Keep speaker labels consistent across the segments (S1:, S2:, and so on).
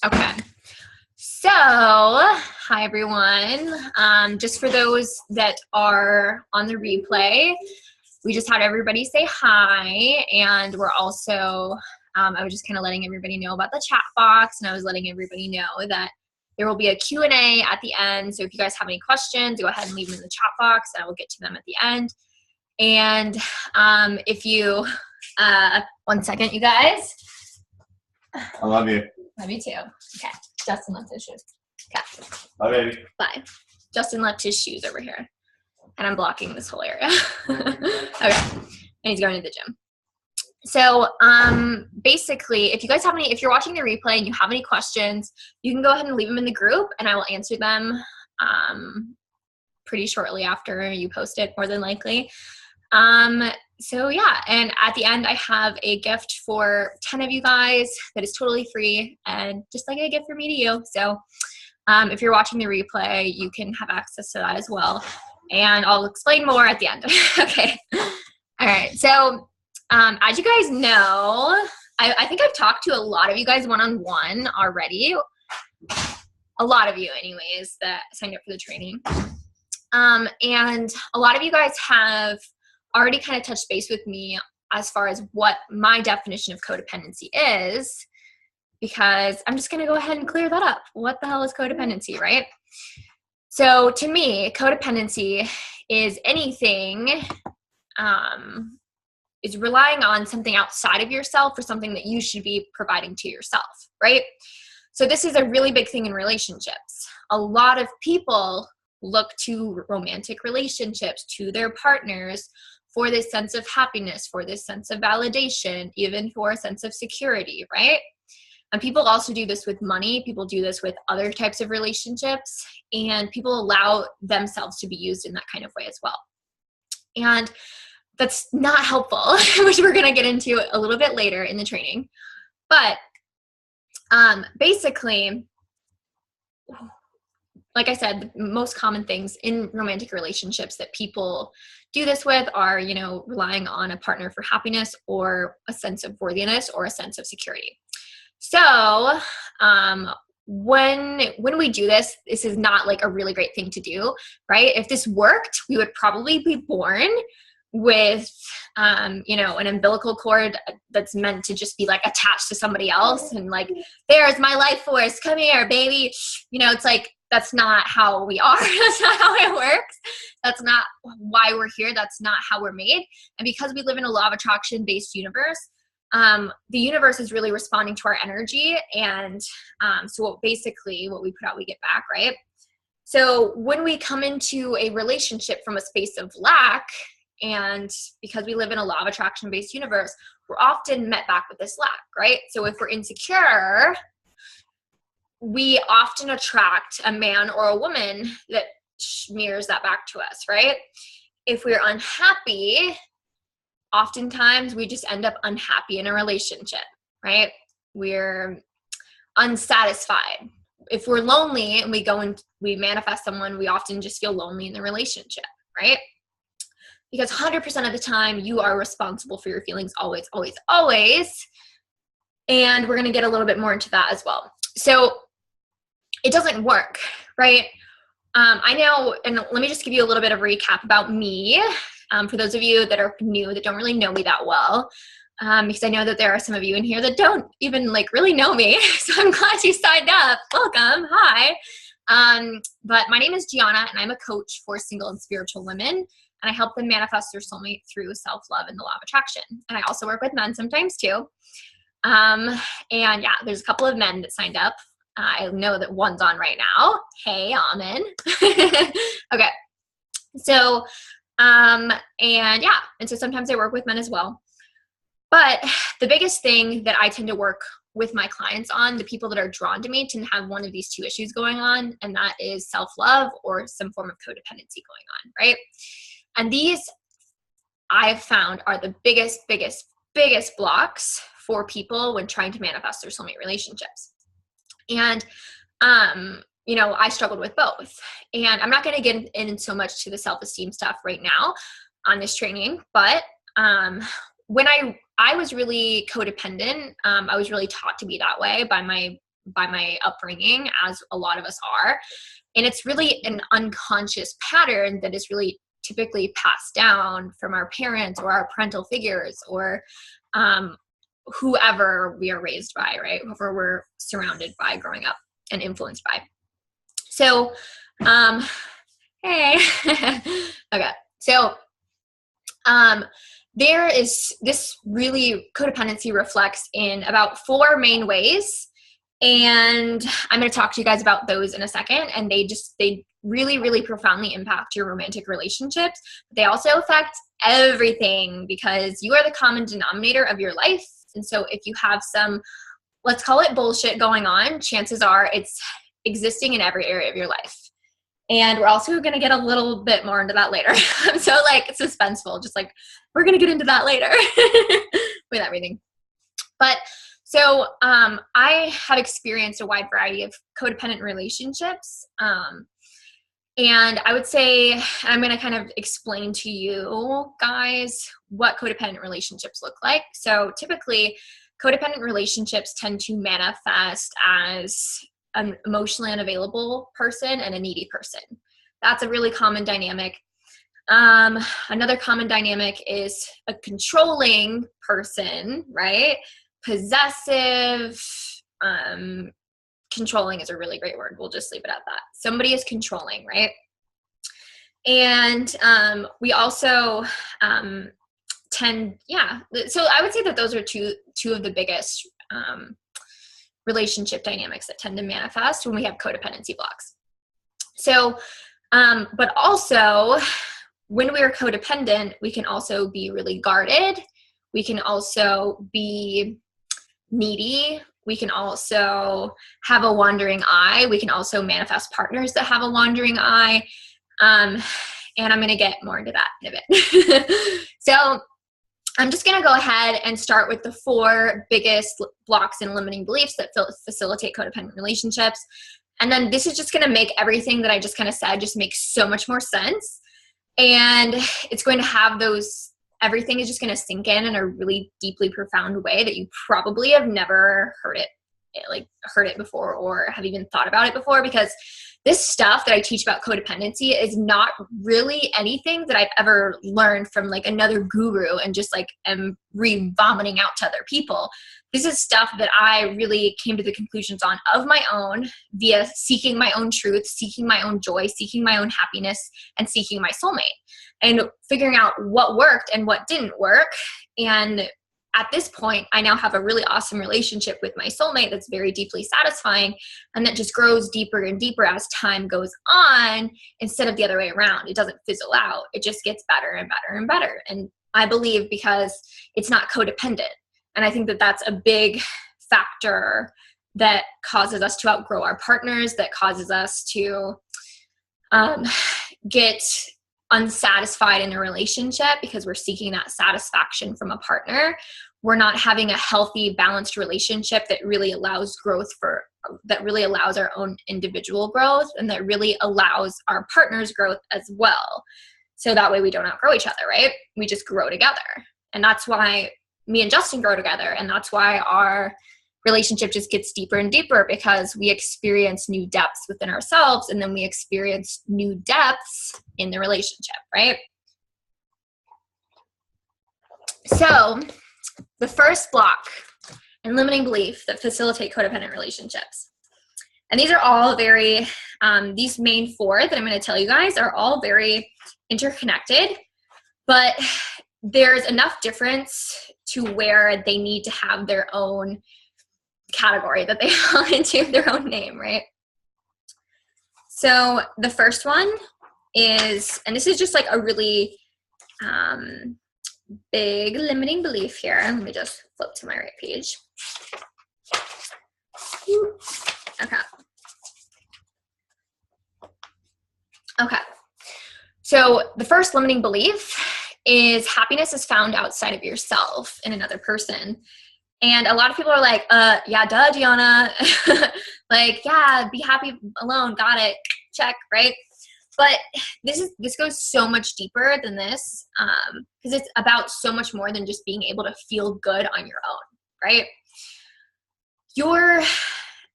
S1: Okay. So, hi everyone. Just for those that are on the replay, we just had everybody say hi, and we're also, I was just kind of letting everybody know about the chat box, and I was letting everybody know that there will be a Q&A at the end. So if you guys have any questions, go ahead and leave them in the chat box, and I will get to them at the end. And if you, one second, you guys.
S2: I love you.
S1: Love you too. Okay. Justin left his shoes. Okay.
S2: Bye, baby.
S1: Bye. Justin left his shoes over here. And I'm blocking this whole area. Okay. And he's going to the gym. So basically, if you guys have any, if you're watching the replay and you have any questions, you can go ahead and leave them in the group and I will answer them pretty shortly after you post it, more than likely. So yeah, and at the end I have a gift for 10 of you guys that is totally free and just like a gift from me to you. So if you're watching the replay, you can have access to that as well. And I'll explain more at the end. Okay. All right. So as you guys know, I think I've talked to a lot of you guys one-on-one already. A lot of you anyways that signed up for the training. And a lot of you guys have already kind of touched base with me as far as what my definition of codependency is, because I'm just going to go ahead and clear that up. What the hell is codependency, right? So to me, codependency is anything, is relying on something outside of yourself for something that you should be providing to yourself, right? So this is a really big thing in relationships. A lot of people look to romantic relationships, to their partners, for this sense of happiness, for this sense of validation, even for a sense of security, right? And people also do this with money. People do this with other types of relationships, and people allow themselves to be used in that kind of way as well. And that's not helpful, which we're going to get into a little bit later in the training. But basically, like I said, the most common things in romantic relationships that people do this with are, you know, relying on a partner for happiness or a sense of worthiness or a sense of security. So when we do this, this is not like a really great thing to do, right? If this worked, we would probably be born with, you know, an umbilical cord that's meant to just be like attached to somebody else and like, there's my life force, come here, baby. You know, it's like, that's not how we are. That's not how it works. That's not why we're here. That's not how we're made. And because we live in a law of attraction based universe, the universe is really responding to our energy. And so basically what we put out, we get back, right? So when we come into a relationship from a space of lack, and because we live in a law of attraction based universe, we're often met back with this lack, right? So if we're insecure, we often attract a man or a woman that mirrors that back to us, right? If we're unhappy, oftentimes we just end up unhappy in a relationship, right? We're unsatisfied. If we're lonely and we go and we manifest someone, we often just feel lonely in the relationship, right? Because 100% of the time you are responsible for your feelings, always, always, always. And we're going to get a little bit more into that as well. So it doesn't work, right? I know, and let me just give you a little bit of a recap about me. For those of you that are new, that don't really know me that well, because I know that there are some of you in here that don't even like really know me. So I'm glad you signed up. Welcome. Hi. But my name is Gianna, and I'm a coach for single and spiritual women. And I help them manifest their soulmate through self-love and the law of attraction. And I also work with men sometimes too. And yeah, there's a couple of men that signed up. I know that one's on right now. Hey, Amen. Okay. So, and yeah, and so sometimes I work with men as well. But the biggest thing that I tend to work with my clients on, the people that are drawn to me, tend to have one of these two issues going on, and that is self-love or some form of codependency going on, right? And these I've found are the biggest blocks for people when trying to manifest their soulmate relationships. And, you know, I struggled with both. And I'm not going to get in so much to the self-esteem stuff right now on this training, but when I was really codependent, I was really taught to be that way by my by my upbringing, as a lot of us are. And it's really an unconscious pattern that is really typically passed down from our parents or our parental figures, or whoever we are raised by, right? Whoever we're surrounded by growing up and influenced by. So, hey, okay. So, there is this really, codependency reflects in about 4 main ways. And I'm going to talk to you guys about those in a second. And they really, really profoundly impact your romantic relationships. But they also affect everything, because you are the common denominator of your life. And so if you have some, let's call it bullshit going on, chances are it's existing in every area of your life. And we're also going to get a little bit more into that later. I'm so like suspenseful, just like, we're going to get into that later with everything. But so I have experienced a wide variety of codependent relationships. And I would say, I'm going to kind of explain to you guys what codependent relationships look like. So typically, codependent relationships tend to manifest as an emotionally unavailable person and a needy person. That's a really common dynamic. Another common dynamic is a controlling person, right? Possessive, controlling is a really great word. We'll just leave it at that. Somebody is controlling, right? And we also tend, so I would say that those are two of the biggest relationship dynamics that tend to manifest when we have codependency blocks. So, but also when we are codependent, we can also be really guarded. We can also be needy. We can also have a wandering eye. We can also manifest partners that have a wandering eye. And I'm going to get more into that in a bit. So I'm just going to go ahead and start with the 4 biggest blocks and limiting beliefs that facilitate codependent relationships. And then this is just going to make everything that I just kind of said just make so much more sense. And it's going to have everything is just going to sink in a really deeply profound way that you probably have never heard it before, or have even thought about it before, because this stuff that I teach about codependency is not really anything that I've ever learned from like another guru and just like am re-vomiting out to other people. This is stuff that I really came to the conclusions on of my own via seeking my own truth, seeking my own joy, seeking my own happiness, and seeking my soulmate, and figuring out what worked and what didn't work. And at this point, I now have a really awesome relationship with my soulmate that's very deeply satisfying, and that just grows deeper and deeper as time goes on, instead of the other way around. It doesn't fizzle out. It just gets better and better and better. And I believe because it's not codependent. And I think that that's a big factor that causes us to outgrow our partners, that causes us to get unsatisfied in a relationship because we're seeking that satisfaction from a partner. We're not having a healthy, balanced relationship that really allows that really allows our own individual growth, and that really allows our partner's growth as well. So that way we don't outgrow each other, right? We just grow together. And that's why me and Justin grow together. And that's why our relationship just gets deeper and deeper, because we experience new depths within ourselves, and then we experience new depths in the relationship, right? So the first block and limiting belief that facilitate codependent relationships. And these are all very, these main 4 that I'm going to tell you guys are all very interconnected, but there's enough difference to where they need to have their own category that they fall into, their own name, right? So the first one is, and this is just like a really big limiting belief here. Let me just flip to my right page. Okay. Okay. So the first limiting belief is happiness is found outside of yourself in another person. And a lot of people are like, yeah, duh, Gianna. Like, yeah, be happy alone. Got it. Check, right? But this goes so much deeper than this, because it's about so much more than just being able to feel good on your own, right? Your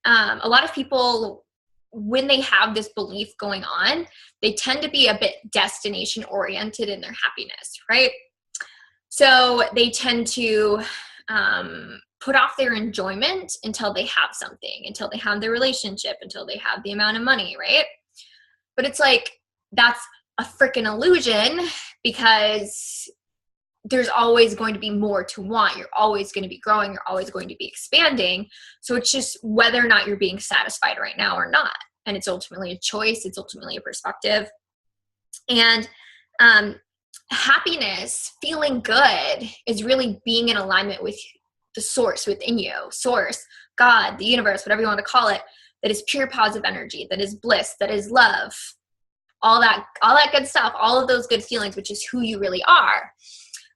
S1: a lot of people, when they have this belief going on, they tend to be a bit destination oriented in their happiness, right? So they tend to put off their enjoyment until they have something, until they have their relationship, until they have the amount of money, right? But it's like, that's a freaking illusion, because there's always going to be more to want. You're always going to be growing. You're always going to be expanding. So it's just whether or not you're being satisfied right now or not. And it's ultimately a choice. It's ultimately a perspective. And happiness, feeling good, is really being in alignment with the source within you, source, God, the universe, whatever you want to call it, that is pure positive energy, that is bliss, that is love, all that good stuff, all of those good feelings, which is who you really are.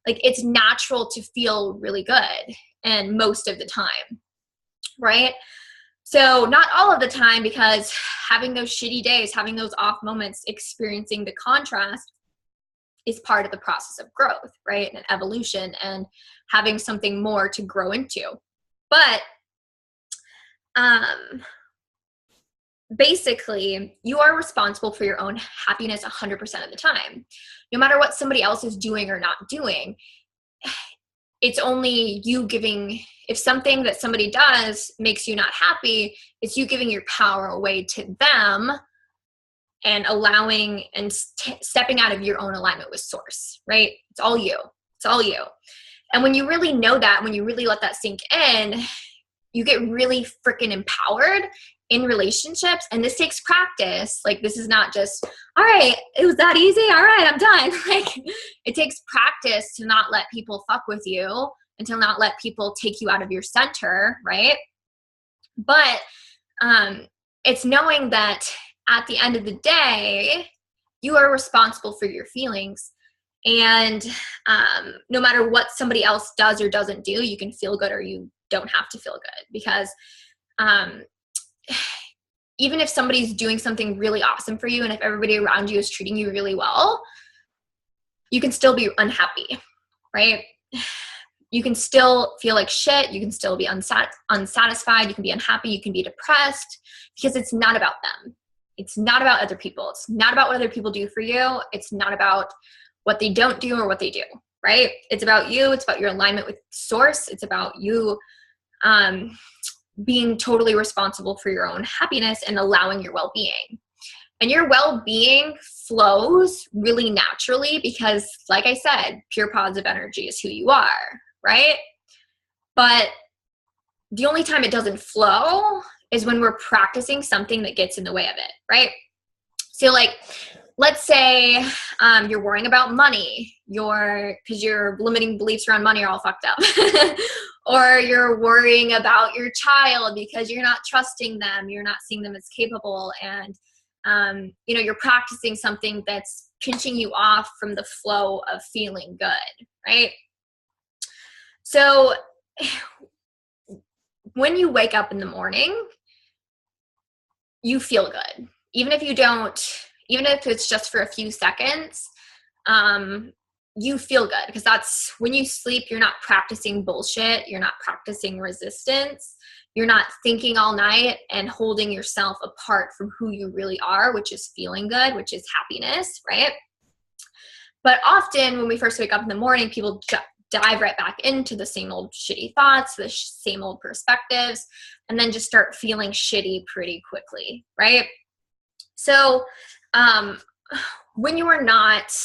S1: Like, it's natural to feel really good, and most of the time, right? So not all of the time, because having those shitty days, having those off moments, experiencing the contrast is part of the process of growth, right? And evolution, and having something more to grow into. But basically, you are responsible for your own happiness 100% of the time. No matter what somebody else is doing or not doing, it's only you giving, if something that somebody does makes you not happy, it's you giving your power away to them and allowing and stepping out of your own alignment with source, right? It's all you. It's all you. And when you really know that, when you really let that sink in, you get really freaking empowered in relationships. And this takes practice. Like, this is not just, all right, it was that easy. All right, I'm done. Like, it takes practice to not let people fuck with you and to not let people take you out of your center, right? But it's knowing that at the end of the day, you are responsible for your feelings. And no matter what somebody else does or doesn't do, you can feel good or you don't have to feel good. Because even if somebody's doing something really awesome for you, and if everybody around you is treating you really well, you can still be unhappy, right? You can still feel like shit. You can still be unsatisfied. You can be unhappy. You can be depressed, because it's not about them. It's not about other people. It's not about what other people do for you. It's not about what they don't do or what they do, right? It's about you. It's about your alignment with source. It's about you being totally responsible for your own happiness and allowing your well-being. And your well-being flows really naturally because, like I said, pure positive energy is who you are, right? But the only time it doesn't flow is when we're practicing something that gets in the way of it, right? So, like, let's say you're worrying about money, because your limiting beliefs around money are all fucked up. Or you're worrying about your child because you're not trusting them, you're not seeing them as capable, and you're practicing something that's pinching you off from the flow of feeling good, right? So when you wake up in the morning, you feel good. Even if it's just for a few seconds, you feel good, because that's when you sleep. You're not practicing bullshit. You're not practicing resistance. You're not thinking all night and holding yourself apart from who you really are, which is feeling good, which is happiness, right? But often when we first wake up in the morning, people dive right back into the same old shitty thoughts, the same old perspectives, and then just start feeling shitty pretty quickly, right? So when you are not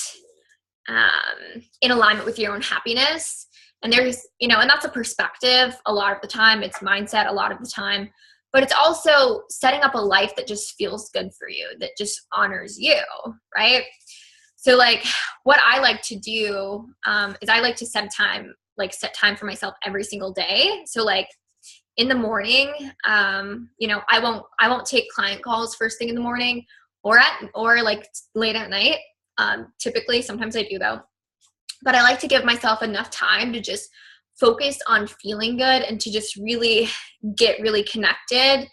S1: in alignment with your own happiness, and there's, and that's a perspective a lot of the time, it's mindset a lot of the time, but it's also setting up a life that just feels good for you, that just honors you, right? So, like, what I like to do is I like to set time for myself every single day. So, like, in the morning, I won't take client calls first thing in the morning or like late at night. Typically, sometimes I do though, but I like to give myself enough time to just focus on feeling good and to just really get really connected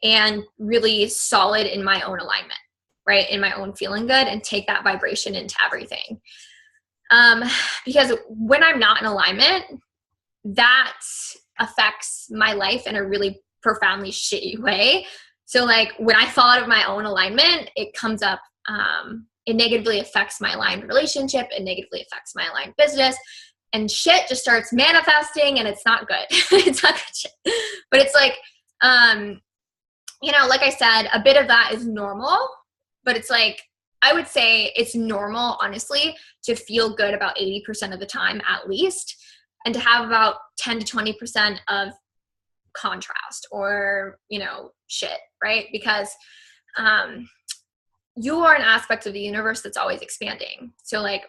S1: and really solid in my own alignment, right? In my own feeling good, and take that vibration into everything. Because when I'm not in alignment, that affects my life in a really profoundly shitty way. So like when I fall out of my own alignment, it comes up, it negatively affects my aligned relationship. It negatively affects my aligned business, and shit just starts manifesting, and it's not good. It's not good shit. But it's like, you know, like I said, a bit of that is normal, but it's like, I would say it's normal, honestly, to feel good about 80% of the time at least, and to have about 10 to 20% of contrast or, you know, shit, right? Because you are an aspect of the universe that's always expanding. So like,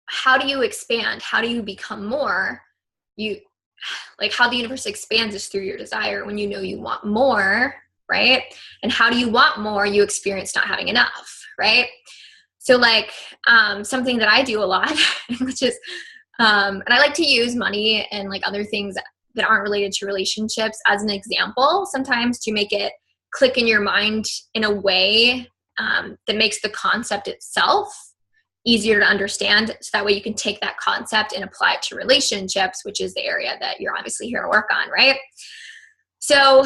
S1: how do you expand? How do you become more? You like, how the universe expands is through your desire. When you know you want more, right? And how do you want more? You experience not having enough, right? So like, something that I do a lot, which is, and I like to use money and like other things that aren't related to relationships as an example sometimes, to make it click in your mind in a way that makes the concept itself easier to understand. So that way you can take that concept and apply it to relationships, which is the area that you're obviously here to work on, right? So,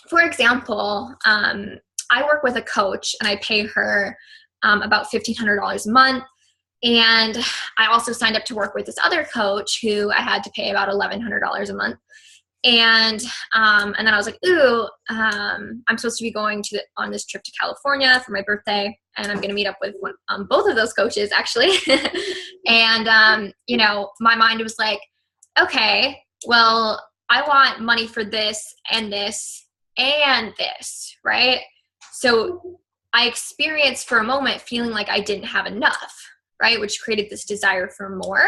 S1: for example, I work with a coach and I pay her about $1,500 a month. And I also signed up to work with this other coach who I had to pay about $1,100 a month. And then I was like, ooh, I'm supposed to be going on this trip to California for my birthday, and I'm going to meet up with both of those coaches actually. And, you know, my mind was like, okay, well, I want money for this and this and this, right? So I experienced for a moment feeling like I didn't have enough, right? Which created this desire for more.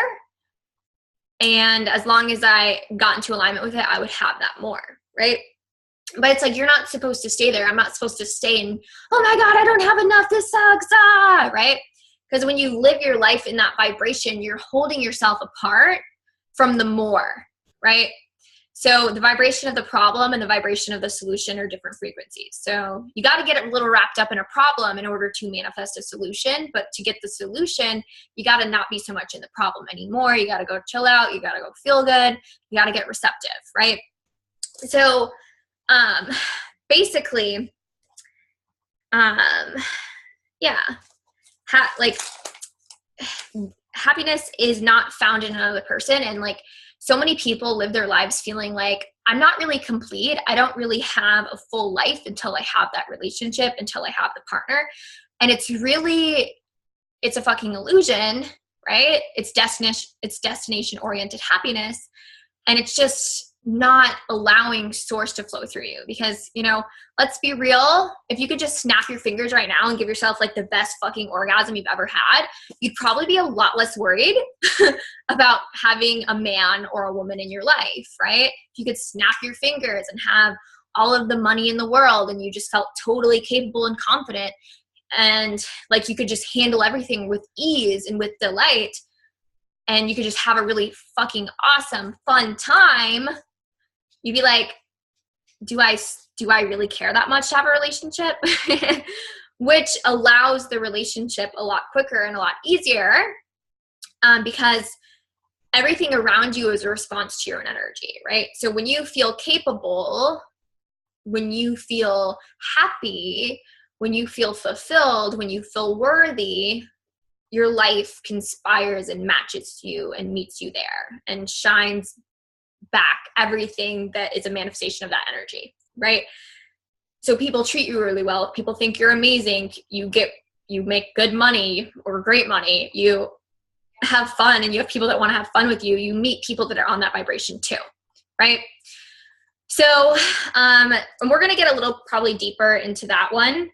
S1: And as long as I got into alignment with it, I would have that more, right? But it's like, you're not supposed to stay there. I'm not supposed to stay in, oh my God, I don't have enough. This sucks, right? Because when you live your life in that vibration, you're holding yourself apart from the more, right? So the vibration of the problem and the vibration of the solution are different frequencies. So you got to get a little wrapped up in a problem in order to manifest a solution. But to get the solution, you got to not be so much in the problem anymore. You got to go chill out. You got to go feel good. You got to get receptive, right? So basically, yeah, like happiness is not found in another person. And like, so many people live their lives feeling like, I'm not really complete. I don't really have a full life until I have that relationship, until I have the partner. And it's a fucking illusion, right? It's destination oriented happiness. And it's just not allowing source to flow through you. Because, you know, let's be real. If you could just snap your fingers right now and give yourself like the best fucking orgasm you've ever had, you'd probably be a lot less worried about having a man or a woman in your life, right? If you could snap your fingers and have all of the money in the world and you just felt totally capable and confident, and like you could just handle everything with ease and with delight, and you could just have a really fucking awesome, fun time, you'd be like, do I really care that much to have a relationship? Which allows the relationship a lot quicker and a lot easier, because everything around you is a response to your own energy, right? So when you feel capable, when you feel happy, when you feel fulfilled, when you feel worthy, your life conspires and matches you and meets you there and shines back everything that is a manifestation of that energy, right? So people treat you really well. People think you're amazing. You make good money or great money. You have fun and you have people that want to have fun with you. You meet people that are on that vibration too, right? So, and we're going to get a little probably deeper into that one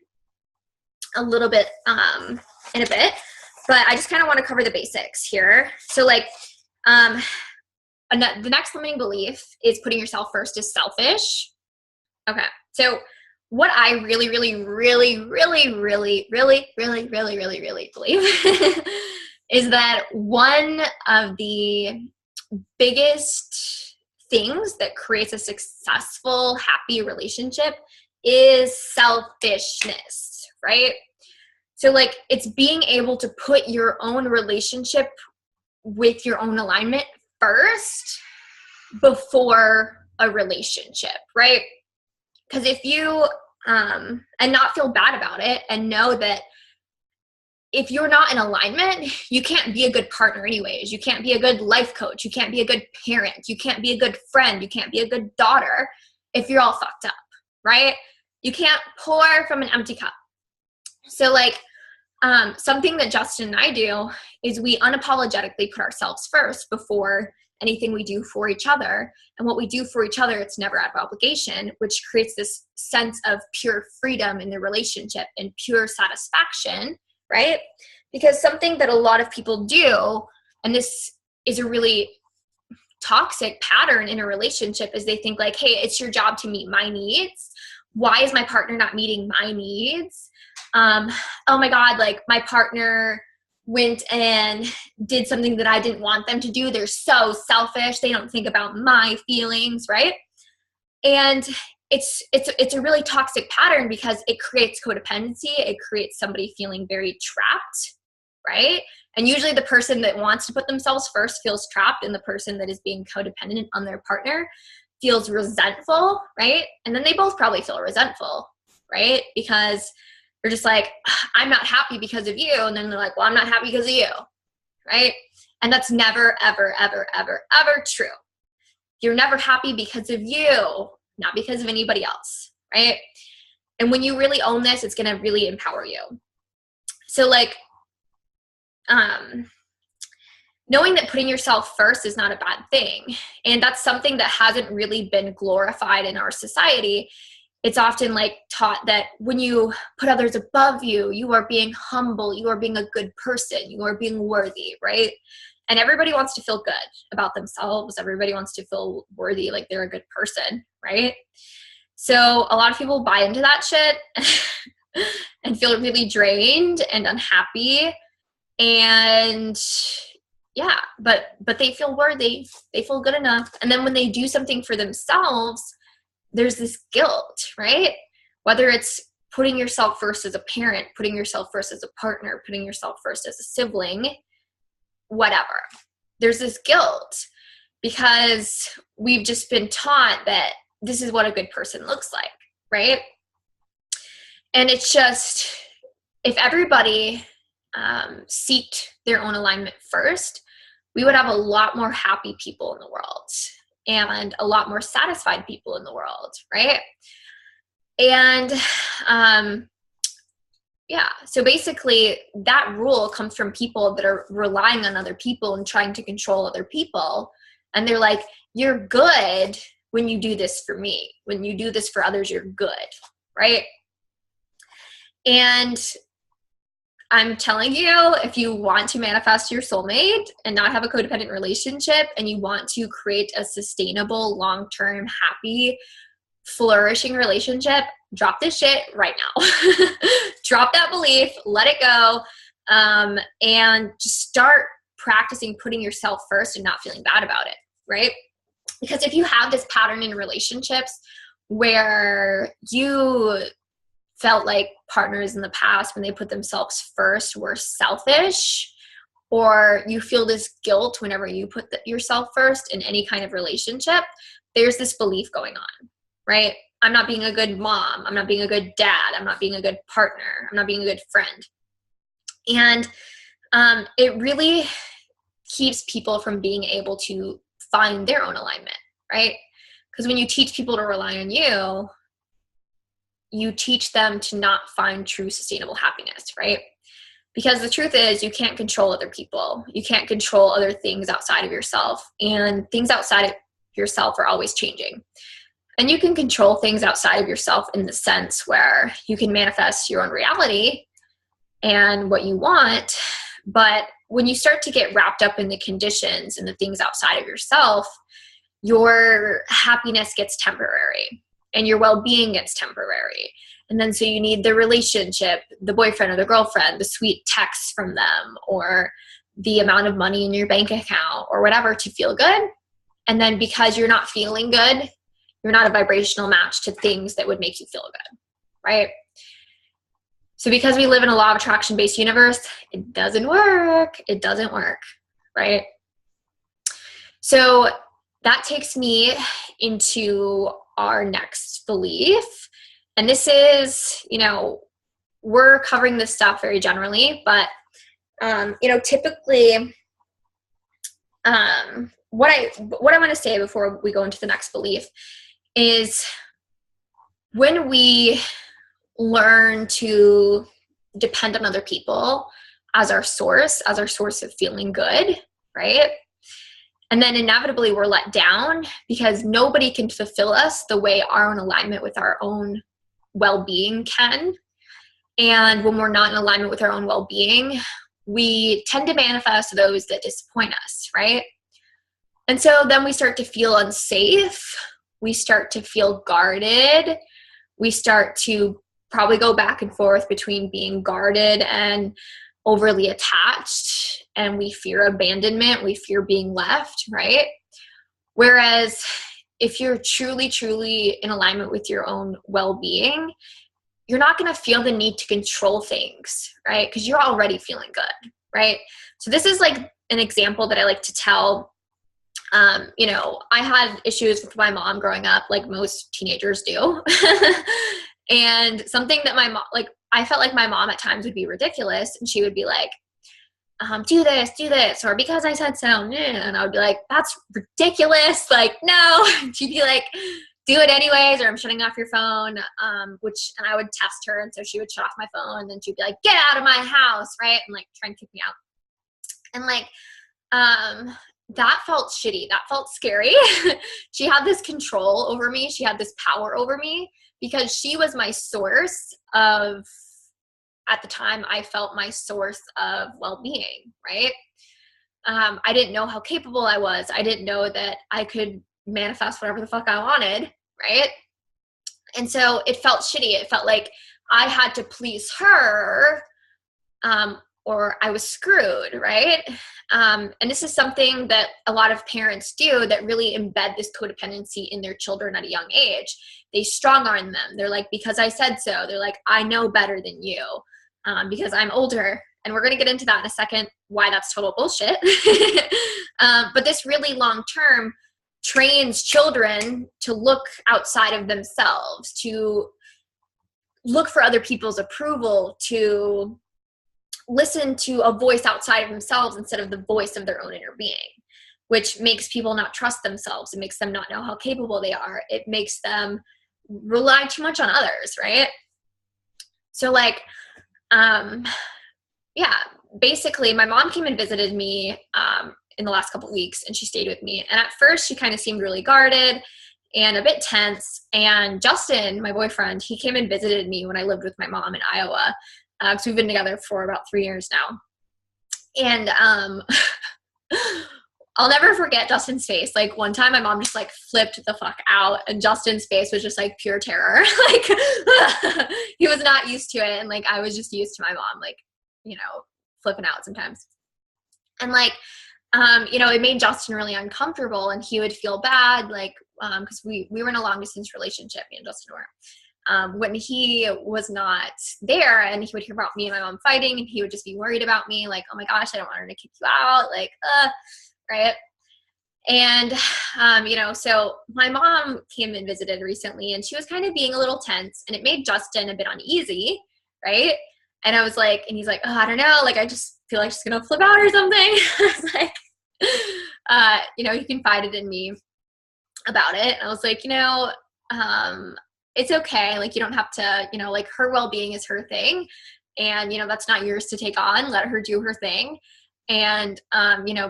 S1: a little bit in a bit, but I just kind of want to cover the basics here. So like, the next limiting belief is putting yourself first is selfish. Okay. So what I really, really, really, really, really, really, really, really, really, really believe is that one of the biggest things that creates a successful, happy relationship is selfishness, right? So like, it's being able to put your own relationship with your own alignment first before a relationship, right? Because if you, and not feel bad about it, and know that if you're not in alignment, you can't be a good partner anyways. You can't be a good life coach. You can't be a good parent. You can't be a good friend. You can't be a good daughter if you're all fucked up, right? You can't pour from an empty cup. So like, something that Justin and I do is we unapologetically put ourselves first before anything we do for each other. And what we do for each other, it's never out of obligation, which creates this sense of pure freedom in the relationship and pure satisfaction, right? Because something that a lot of people do, and this is a really toxic pattern in a relationship, is they think like, hey, it's your job to meet my needs. Why is my partner not meeting my needs? Oh my God, like my partner went and did something that I didn't want them to do. They're so selfish. They don't think about my feelings, right? And it's a really toxic pattern because it creates codependency. It creates somebody feeling very trapped, right? And usually the person that wants to put themselves first feels trapped, and the person that is being codependent on their partner feels resentful, right? And then they both probably feel resentful, right? Because they're just like, I'm not happy because of you. And then they're like, well, I'm not happy because of you, right? And that's never, ever, ever, ever, ever true. You're never happy because of you, not because of anybody else, right? And when you really own this, it's going to really empower you. So like, knowing that putting yourself first is not a bad thing. And that's something that hasn't really been glorified in our society. It's often like taught that when you put others above you, you are being humble, you are being a good person, you are being worthy, right? And everybody wants to feel good about themselves. Everybody wants to feel worthy, like they're a good person, right? So a lot of people buy into that shit and feel really drained and unhappy. And yeah, but they feel worthy. They feel good enough. And then when they do something for themselves, there's this guilt, right? Whether it's putting yourself first as a parent, putting yourself first as a partner, putting yourself first as a sibling, whatever. There's this guilt because we've just been taught that this is what a good person looks like, right? And it's just, if everybody seeked their own alignment first, we would have a lot more happy people in the world and a lot more satisfied people in the world, right? And yeah, so basically that rule comes from people that are relying on other people and trying to control other people. And they're like, you're good when you do this for me. When you do this for others, you're good, right? And I'm telling you, if you want to manifest your soulmate and not have a codependent relationship, and you want to create a sustainable, long-term, happy, flourishing relationship, drop this shit right now. Drop that belief, let it go, and just start practicing putting yourself first and not feeling bad about it, right? Because if you have this pattern in relationships where you felt like partners in the past, when they put themselves first, were selfish, or you feel this guilt whenever you put yourself first in any kind of relationship, there's this belief going on, right? I'm not being a good mom. I'm not being a good dad. I'm not being a good partner. I'm not being a good friend. And it really keeps people from being able to find their own alignment, right? Because when you teach people to rely on you, you teach them to not find true sustainable happiness, right? Because the truth is, you can't control other people. You can't control other things outside of yourself. And things outside of yourself are always changing. And you can control things outside of yourself in the sense where you can manifest your own reality and what you want. But when you start to get wrapped up in the conditions and the things outside of yourself, your happiness gets temporary and your well-being gets temporary. And then so you need the relationship, the boyfriend or the girlfriend, the sweet texts from them, or the amount of money in your bank account or whatever to feel good. And then because you're not feeling good, you're not a vibrational match to things that would make you feel good, right? So because we live in a law of attraction-based universe, it doesn't work. It doesn't work, right? So that takes me into our next belief. And this is, we're covering this stuff very generally, but, typically, what I want to say before we go into the next belief is when we learn to depend on other people as our source of feeling good, right? And then inevitably we're let down because nobody can fulfill us the way our own alignment with our own well-being can. And when we're not in alignment with our own well-being, we tend to manifest those that disappoint us, right? And so then we start to feel unsafe. We start to feel guarded. We start to probably go back and forth between being guarded and overly attached, and we fear abandonment. We fear being left, right? Whereas if you're truly, truly in alignment with your own well-being, you're not going to feel the need to control things, right? Because you're already feeling good, right? So this is like an example that I like to tell. I had issues with my mom growing up, like most teenagers do. And something that my mom, like, I felt like my mom at times would be ridiculous, and she would be like, do this, or because I said so, and I would be like, that's ridiculous, like, no. And she'd be like, do it anyways, or I'm shutting off your phone, and I would test her, and so she would shut off my phone, and then she'd be like, get out of my house, right? And like try and kick me out. And like, that felt shitty. That felt scary. She had this control over me. She had this power over me because she was my source of, at the time, I felt my source of well-being, right? I didn't know how capable I was. I didn't know that I could manifest whatever the fuck I wanted, right? And so it felt shitty. It felt like I had to please her, or I was screwed, right? And this is something that a lot of parents do that really embed this codependency in their children at a young age. They strong arm them. They're like, because I said so. They're like, I know better than you, because I'm older. And we're going to get into that in a second, why that's total bullshit. But this really long term trains children to look outside of themselves, to look for other people's approval, to listen to a voice outside of themselves instead of the voice of their own inner being, which makes people not trust themselves. It makes them not know how capable they are. It makes them rely too much on others, right? So like, basically my mom came and visited me in the last couple of weeks, and she stayed with me. And at first she kind of seemed really guarded and a bit tense. And Justin, my boyfriend, he came and visited me when I lived with my mom in Iowa. Because we've been together for about 3 years now. And I'll never forget Justin's face. Like one time my mom just like flipped the fuck out, and Justin's face was just like pure terror. Like he was not used to it. And like I was just used to my mom, like, flipping out sometimes. And like, it made Justin really uncomfortable, and he would feel bad, like, because we were in a long distance relationship, me and Justin were. When he was not there, and he would hear about me and my mom fighting, and he would just be worried about me, like, oh my gosh, I don't want her to kick you out, like, right? And, so my mom came and visited recently, and she was kind of being a little tense, and it made Justin a bit uneasy, right? And I was like, and he's like, oh, I don't know, like, I just feel like she's gonna flip out or something. I was like, he confided in me about it. And I was like, it's okay. Like, you don't have to, like, her well-being is her thing. And, that's not yours to take on. Let her do her thing. And,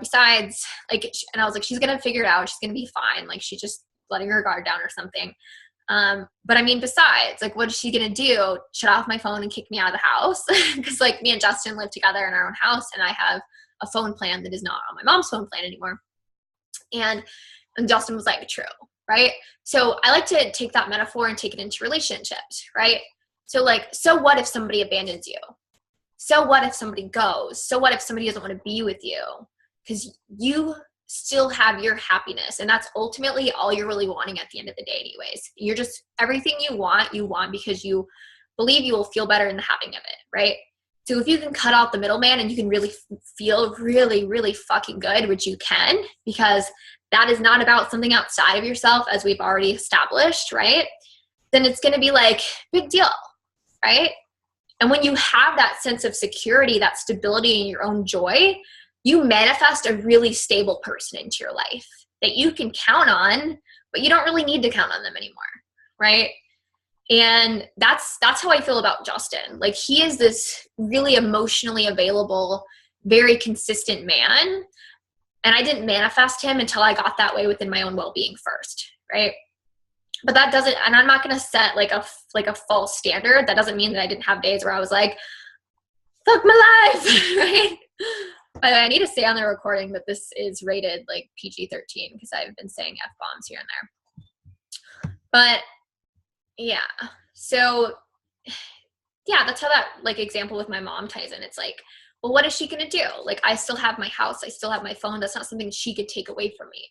S1: besides, like, and I was like, she's going to figure it out. She's going to be fine. Like, she's just letting her guard down or something. But I mean, besides, like, what is she going to do? Shut off my phone and kick me out of the house? Because, like, me and Justin live together in our own house, and I have a phone plan that is not on my mom's phone plan anymore. And Justin was like, true. Right? So I like to take that metaphor and take it into relationships, right? So like, so what if somebody abandons you? So what if somebody goes? So what if somebody doesn't want to be with you? Because you still have your happiness, and that's ultimately all you're really wanting at the end of the day anyways. You're just, everything you want because you believe you will feel better in the having of it, right? So if you can cut out the middleman and you can really feel really, really fucking good, which you can, because that is not about something outside of yourself, as we've already established, right? Then it's going to be like, big deal, right? And when you have that sense of security, that stability in your own joy, you manifest a really stable person into your life that you can count on, but you don't really need to count on them anymore, right? And that's how I feel about Justin. Like, he is this really emotionally available, very consistent man. And I didn't manifest him until I got that way within my own well-being first, right? But that doesn't, and I'm not going to set like a false standard. That doesn't mean that I didn't have days where I was like, fuck my life, right? But I need to say on the recording that this is rated like PG-13 because I've been saying F-bombs here and there. But yeah, so yeah, that's how that like example with my mom ties in. It's like, well, what is she going to do? Like, I still have my house. I still have my phone. That's not something she could take away from me.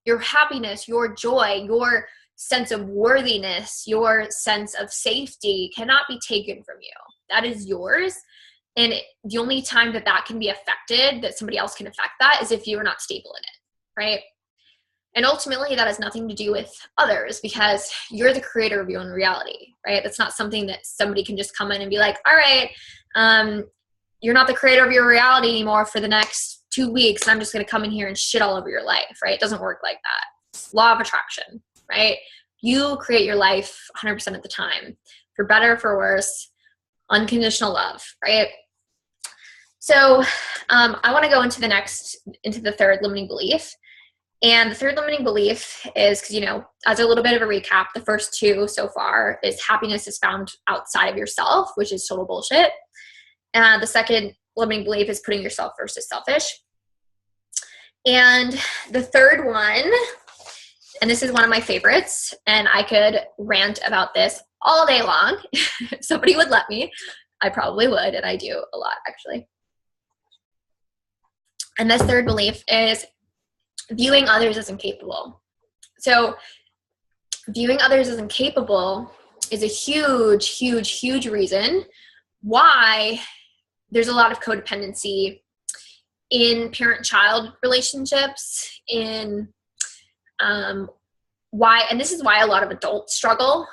S1: Your happiness, your joy, your sense of worthiness, your sense of safety cannot be taken from you. That is yours. And the only time that that can be affected, that somebody else can affect that, is if you are not stable in it, right? And ultimately, that has nothing to do with others because you're the creator of your own reality, right? That's not something that somebody can just come in and be like, all right, you're not the creator of your reality anymore for the next 2 weeks. And I'm just going to come in here and shit all over your life, right? It doesn't work like that. Law of attraction, right? You create your life 100% of the time, for better or for worse, unconditional love, right? So I want to go into the third limiting belief. And the third limiting belief is, because, you know, as a little bit of a recap, the first two so far is happiness is found outside of yourself, which is total bullshit. The second limiting belief is putting yourself first is selfish. And the third one, and this is one of my favorites, and I could rant about this all day long. If somebody would let me, I probably would, and I do a lot, actually. And this third belief is viewing others as incapable. So viewing others as incapable is a huge, huge, huge reason why there's a lot of codependency in parent-child relationships, in why, and this is why a lot of adults struggle,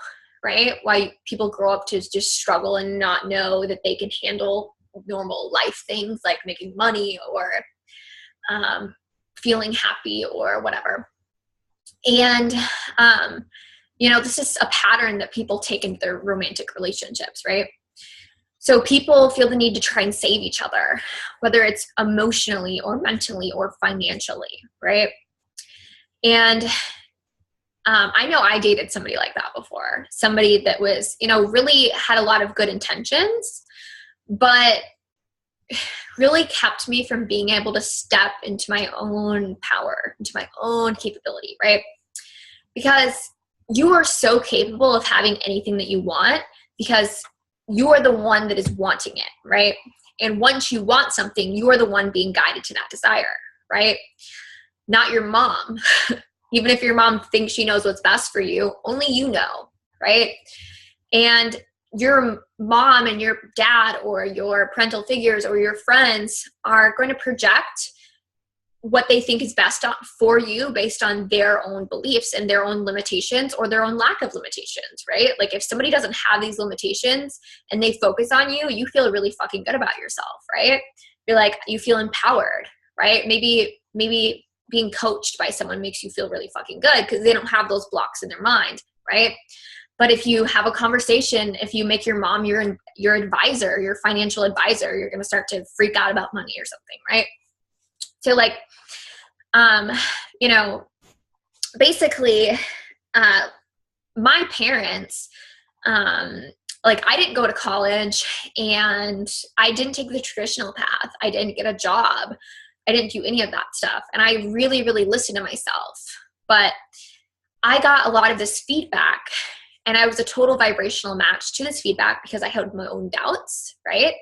S1: right? Why people grow up to just struggle and not know that they can handle normal life things like making money or feeling happy or whatever. And, you know, this is a pattern that people take into their romantic relationships, right? So people feel the need to try and save each other, whether it's emotionally or mentally or financially, right? And I know I dated somebody like that before, somebody that was, you know, really had a lot of good intentions, but really kept me from being able to step into my own power, into my own capability, right? Because you are so capable of having anything that you want because you are the one that is wanting it, right? And once you want something, you are the one being guided to that desire, right? Not your mom. Even if your mom thinks she knows what's best for you, only you know, right? And your mom and your dad or your parental figures or your friends are going to project what they think is best for you based on their own beliefs and their own limitations or their own lack of limitations, right? Like if somebody doesn't have these limitations and they focus on you, you feel really fucking good about yourself, right? You're like, you feel empowered, right? Maybe being coached by someone makes you feel really fucking good because they don't have those blocks in their mind, right? But if you have a conversation, if you make your mom your advisor, your financial advisor, you're going to start to freak out about money or something, right? So like, you know, basically, my parents, like I didn't go to college and I didn't take the traditional path. I didn't get a job. I didn't do any of that stuff. And I really, really listened to myself. But I got a lot of this feedback and I was a total vibrational match to this feedback because I had my own doubts, right?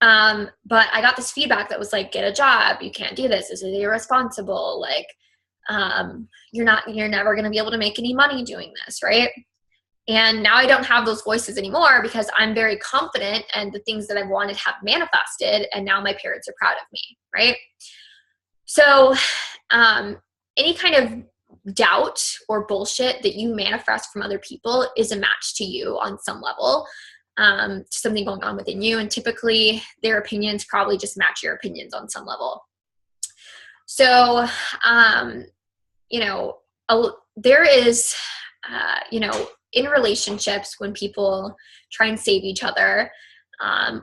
S1: But I got this feedback that was like, get a job. You can't do this. This is irresponsible. Like, you're never going to be able to make any money doing this, right? And now I don't have those voices anymore because I'm very confident and the things that I've wanted have manifested. And now my parents are proud of me, right? So, any kind of doubt or bullshit that you manifest from other people is a match to you on some level, to something going on within you. And typically their opinions probably just match your opinions on some level. So, there is, in relationships, when people try and save each other,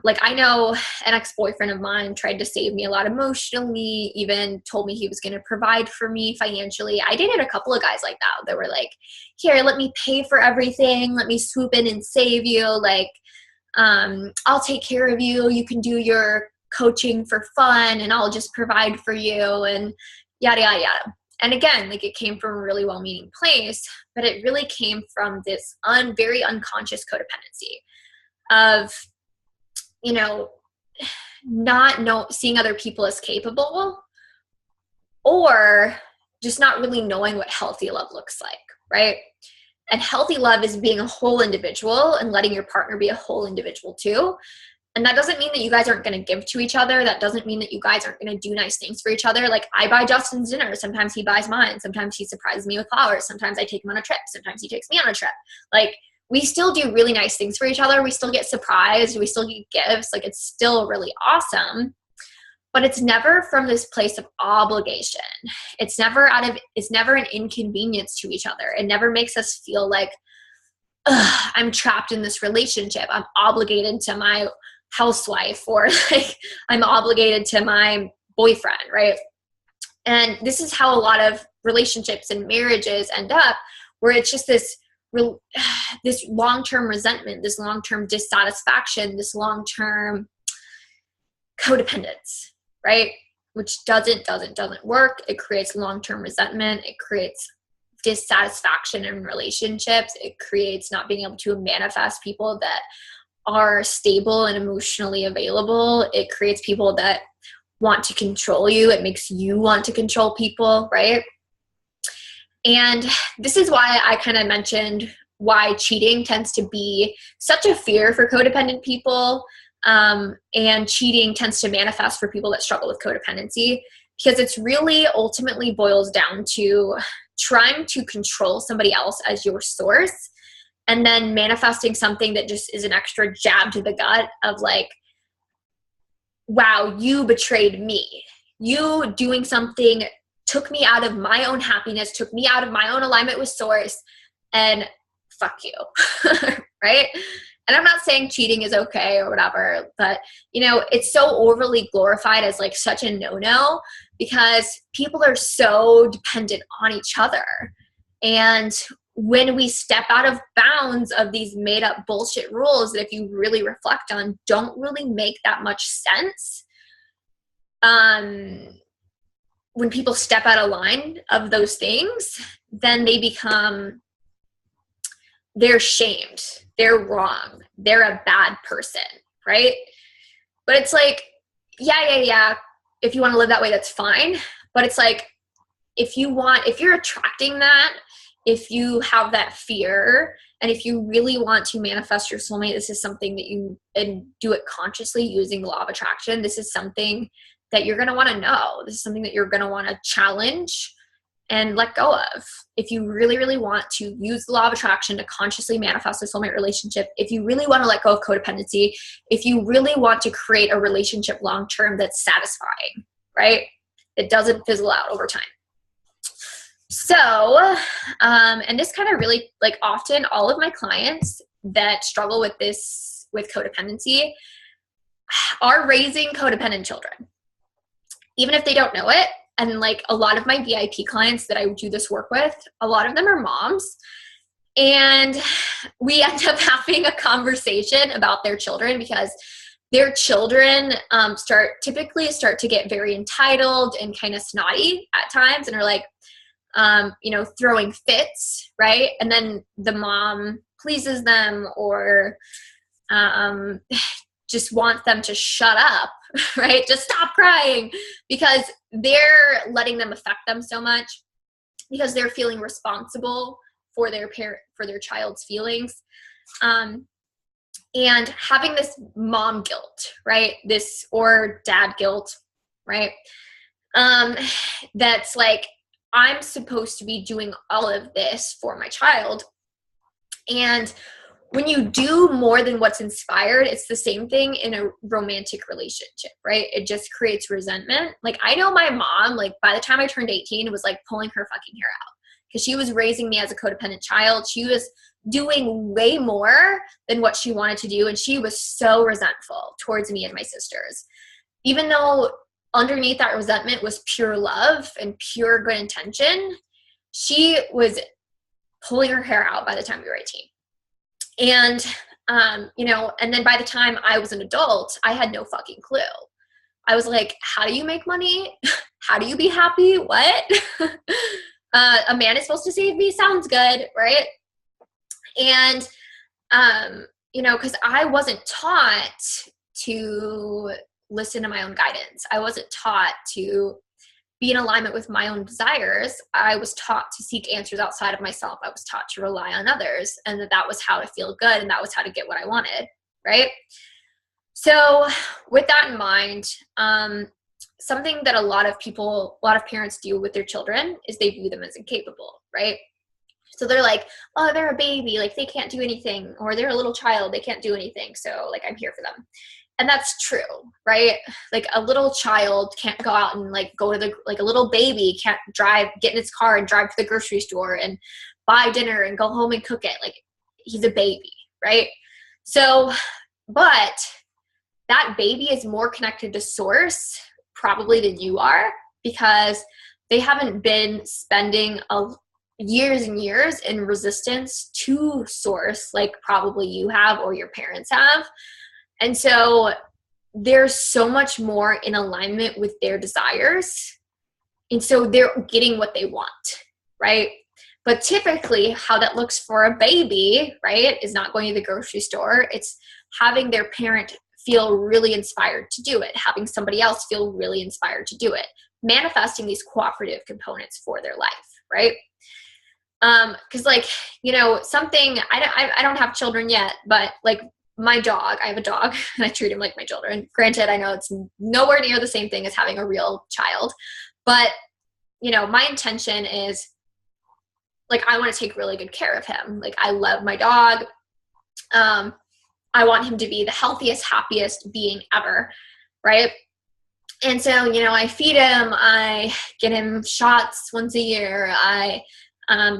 S1: like I know an ex-boyfriend of mine tried to save me a lot emotionally, even told me he was going to provide for me financially. I dated a couple of guys like that were like, here, let me pay for everything. Let me swoop in and save you. Like, I'll take care of you. You can do your coaching for fun and I'll just provide for you and yada, yada, yada. And again, like it came from a really well-meaning place, but it really came from this very unconscious codependency of, not seeing other people as capable, or just not really knowing what healthy love looks like, right? And healthy love is being a whole individual and letting your partner be a whole individual too. And that doesn't mean that you guys aren't going to give to each other. That doesn't mean that you guys aren't going to do nice things for each other. Like I buy Justin's dinner. Sometimes he buys mine. Sometimes he surprises me with flowers. Sometimes I take him on a trip. Sometimes he takes me on a trip. Like we still do really nice things for each other. We still get surprised. We still get gifts. Like it's still really awesome. But it's never from this place of obligation. It's never an inconvenience to each other. It never makes us feel like, I'm trapped in this relationship. I'm obligated to my housewife, or like I'm obligated to my boyfriend, right? And this is how a lot of relationships and marriages end up, where it's just this long-term resentment, this long-term dissatisfaction, this long-term codependence, right? Which doesn't work. It creates long-term resentment. It creates dissatisfaction in relationships. It creates not being able to manifest people that are stable and emotionally available. It creates people that want to control you. It makes you want to control people, right? And this is why I kind of mentioned why cheating tends to be such a fear for codependent people. And cheating tends to manifest for people that struggle with codependency, because it's really ultimately boils down to trying to control somebody else as your source, and then manifesting something that just is an extra jab to the gut of like, wow, you betrayed me. You doing something took me out of my own happiness, took me out of my own alignment with source, and fuck you, right? And I'm not saying cheating is okay or whatever, but it's so overly glorified as like such a no-no, because people are so dependent on each other. And when we step out of bounds of these made up bullshit rules that if you really reflect on, don't really make that much sense. When people step out of line of those things, then they're shamed. They're wrong. They're a bad person, right? But it's like, yeah. If you want to live that way, that's fine. But it's like, if you're attracting that, if you have that fear, and if you really want to manifest your soulmate, this is something that and do it consciously using the law of attraction. This is something that you're going to want to know. This is something that you're going to want to challenge and let go of. If you really, really want to use the law of attraction to consciously manifest a soulmate relationship, if you really want to let go of codependency, if you really want to create a relationship long-term that's satisfying, right? It doesn't fizzle out over time. So, and this kind of really, like often all of my clients that struggle with codependency are raising codependent children, even if they don't know it. And like a lot of my VIP clients that I do this work with, a lot of them are moms, and we end up having a conversation about their children, because their children typically start to get very entitled and kind of snotty at times, and are like, throwing fits, right? And then the mom pleases them, or just wants them to shut up, right? Just stop crying, because they're letting them affect them so much, because they're feeling responsible for their child's feelings. And having this mom guilt, right? Or dad guilt, right? That's like, I'm supposed to be doing all of this for my child. And when you do more than what's inspired, it's the same thing in a romantic relationship, right? It just creates resentment. Like, I know my mom, like, by the time I turned 18, was like pulling her fucking hair out because she was raising me as a codependent child. She was doing way more than what she wanted to do. And she was so resentful towards me and my sisters, even though underneath that resentment was pure love and pure good intention. She was pulling her hair out by the time we were 18. And, and then by the time I was an adult, I had no fucking clue. I was like, how do you make money? How do you be happy? What? A man is supposed to save me. Sounds good, right? And, because I wasn't taught to listen to my own guidance. I wasn't taught to be in alignment with my own desires. I was taught to seek answers outside of myself. I was taught to rely on others, and that was how to feel good, and that was how to get what I wanted, right? So with that in mind, something that a lot of parents do with their children is they view them as incapable, right? So they're like, oh, they're a baby, like they can't do anything, or they're a little child, they can't do anything, so like I'm here for them. And that's true, right? Like a little child can't go out and like go to a little baby can't get in its car and drive to the grocery store and buy dinner and go home and cook it. Like, he's a baby, right? So, but that baby is more connected to source probably than you are, because they haven't been spending years and years in resistance to source like probably you have or your parents have. And so they're so much more in alignment with their desires. And so they're getting what they want, right? But typically how that looks for a baby, right, is not going to the grocery store. It's having their parent feel really inspired to do it, having somebody else feel really inspired to do it, manifesting these cooperative components for their life, right? Because something, I don't have children yet, but like, my dog, I have a dog and I treat him like my children. Granted, I know it's nowhere near the same thing as having a real child, but my intention is like, I want to take really good care of him. Like, I love my dog. I want him to be the healthiest, happiest being ever. Right. And so, I feed him, I get him shots once a year. I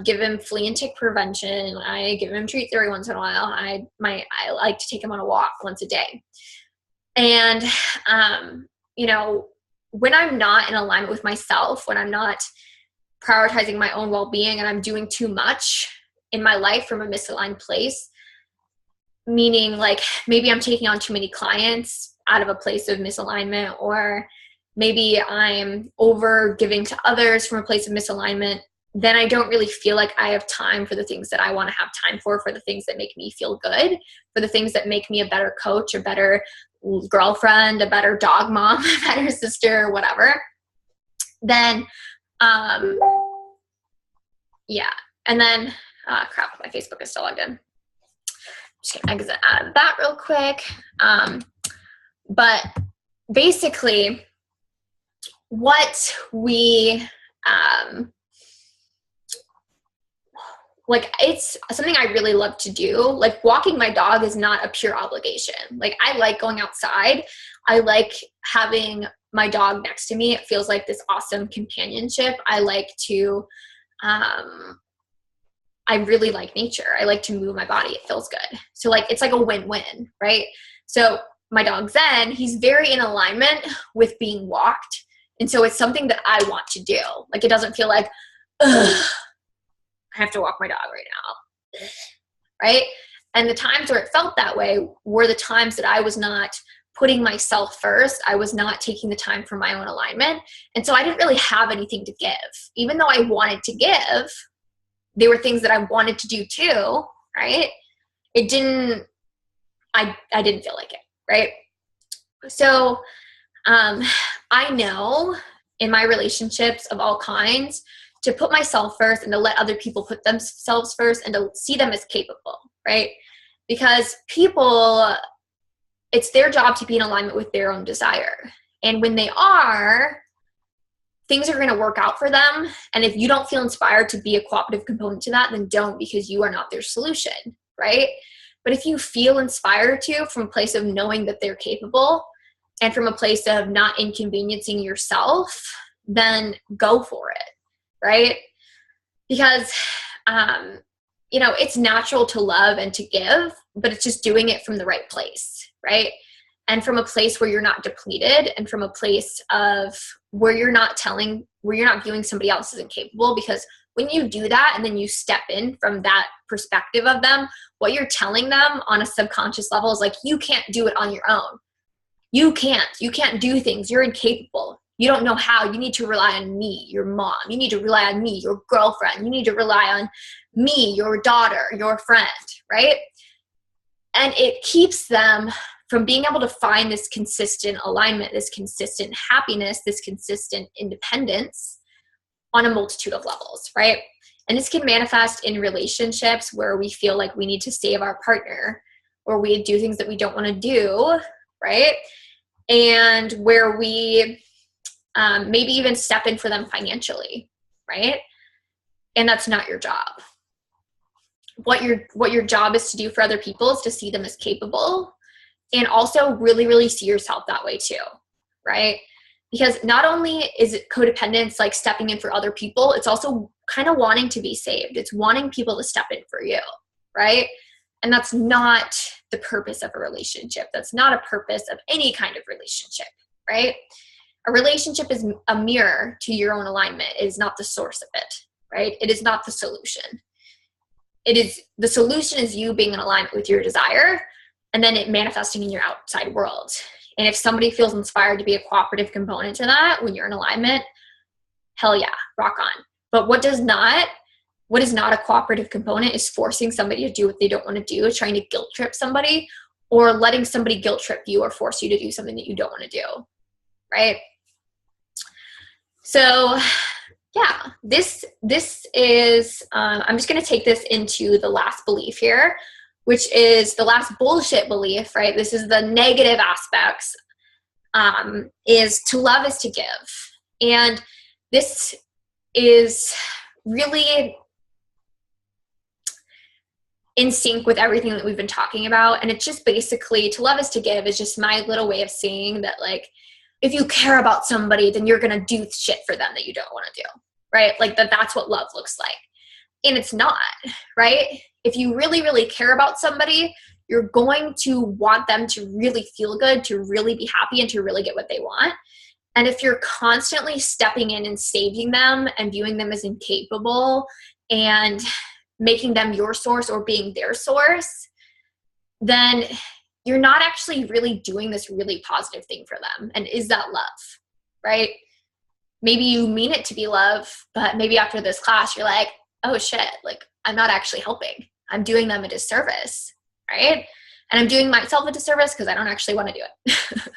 S1: give him flea and tick prevention. I give him treats every once in a while. I like to take him on a walk once a day. And, when I'm not in alignment with myself, when I'm not prioritizing my own well-being and I'm doing too much in my life from a misaligned place, meaning like maybe I'm taking on too many clients out of a place of misalignment, or maybe I'm over giving to others from a place of misalignment, then I don't really feel like I have time for the things that I want to have time for the things that make me feel good, for the things that make me a better coach, a better girlfriend, a better dog mom, a better sister, whatever. Then, yeah. And then, crap, my Facebook is still logged in. Just gonna exit out of that real quick. But basically, what we, like, it's something I really love to do. Like, walking my dog is not a pure obligation. Like, I like going outside. I like having my dog next to me. It feels like this awesome companionship. I like to, I really like nature. I like to move my body. It feels good. So like, it's like a win-win, right? So my dog Zen, he's very in alignment with being walked. And so it's something that I want to do. Like, it doesn't feel like, ugh, I have to walk my dog right now, right? And the times where it felt that way were the times that I was not putting myself first. I was not taking the time for my own alignment. And so I didn't really have anything to give. Even though I wanted to give, there were things that I wanted to do too, right? I didn't feel like it, right? So I know in my relationships of all kinds, to put myself first and to let other people put themselves first and to see them as capable, right? Because people, it's their job to be in alignment with their own desire. And when they are, things are going to work out for them. And if you don't feel inspired to be a cooperative component to that, then don't, because you are not their solution, right? But if you feel inspired to, from a place of knowing that they're capable and from a place of not inconveniencing yourself, then go for it, right? Because, it's natural to love and to give, but it's just doing it from the right place, right? And from a place where you're not depleted, and from a place of where you're not viewing somebody else as incapable. Because when you do that and then you step in from that perspective of them, what you're telling them on a subconscious level is like, you can't do it on your own. You can't do things. You're incapable. You don't know how. You need to rely on me, your mom. You need to rely on me, your girlfriend. You need to rely on me, your daughter, your friend, right? And it keeps them from being able to find this consistent alignment, this consistent happiness, this consistent independence on a multitude of levels, right? And this can manifest in relationships where we feel like we need to save our partner, or we do things that we don't want to do, right? And where we maybe even step in for them financially, right? And that's not your job. What your job is to do for other people is to see them as capable, and also really, really see yourself that way too, right? Because not only is it codependence, like stepping in for other people, it's also kind of wanting to be saved. It's wanting people to step in for you, right? And that's not the purpose of a relationship. That's not a purpose of any kind of relationship, right? A relationship is a mirror to your own alignment. It is not the source of it, right? It is not the solution. The solution is you being in alignment with your desire, and then it manifesting in your outside world. And if somebody feels inspired to be a cooperative component to that when you're in alignment, hell yeah, rock on. But what is not a cooperative component is forcing somebody to do what they don't want to do, trying to guilt trip somebody, or letting somebody guilt trip you or force you to do something that you don't want to do, right? So yeah, this is, I'm just going to take this into the last belief here, which is the last bullshit belief, right? This is the negative aspects, is to love is to give. And this is really in sync with everything that we've been talking about. And it's just basically, to love is to give is just my little way of saying that, like, if you care about somebody, then you're going to do shit for them that you don't want to do, right? Like that's what love looks like. And it's not, right? If you really, really care about somebody, you're going to want them to really feel good, to really be happy, and to really get what they want. And if you're constantly stepping in and saving them and viewing them as incapable and making them your source or being their source, then you're not actually really doing this really positive thing for them. And is that love, right? Maybe you mean it to be love, but maybe after this class, you're like, oh shit, like I'm not actually helping. I'm doing them a disservice, right? And I'm doing myself a disservice because I don't actually want to do it,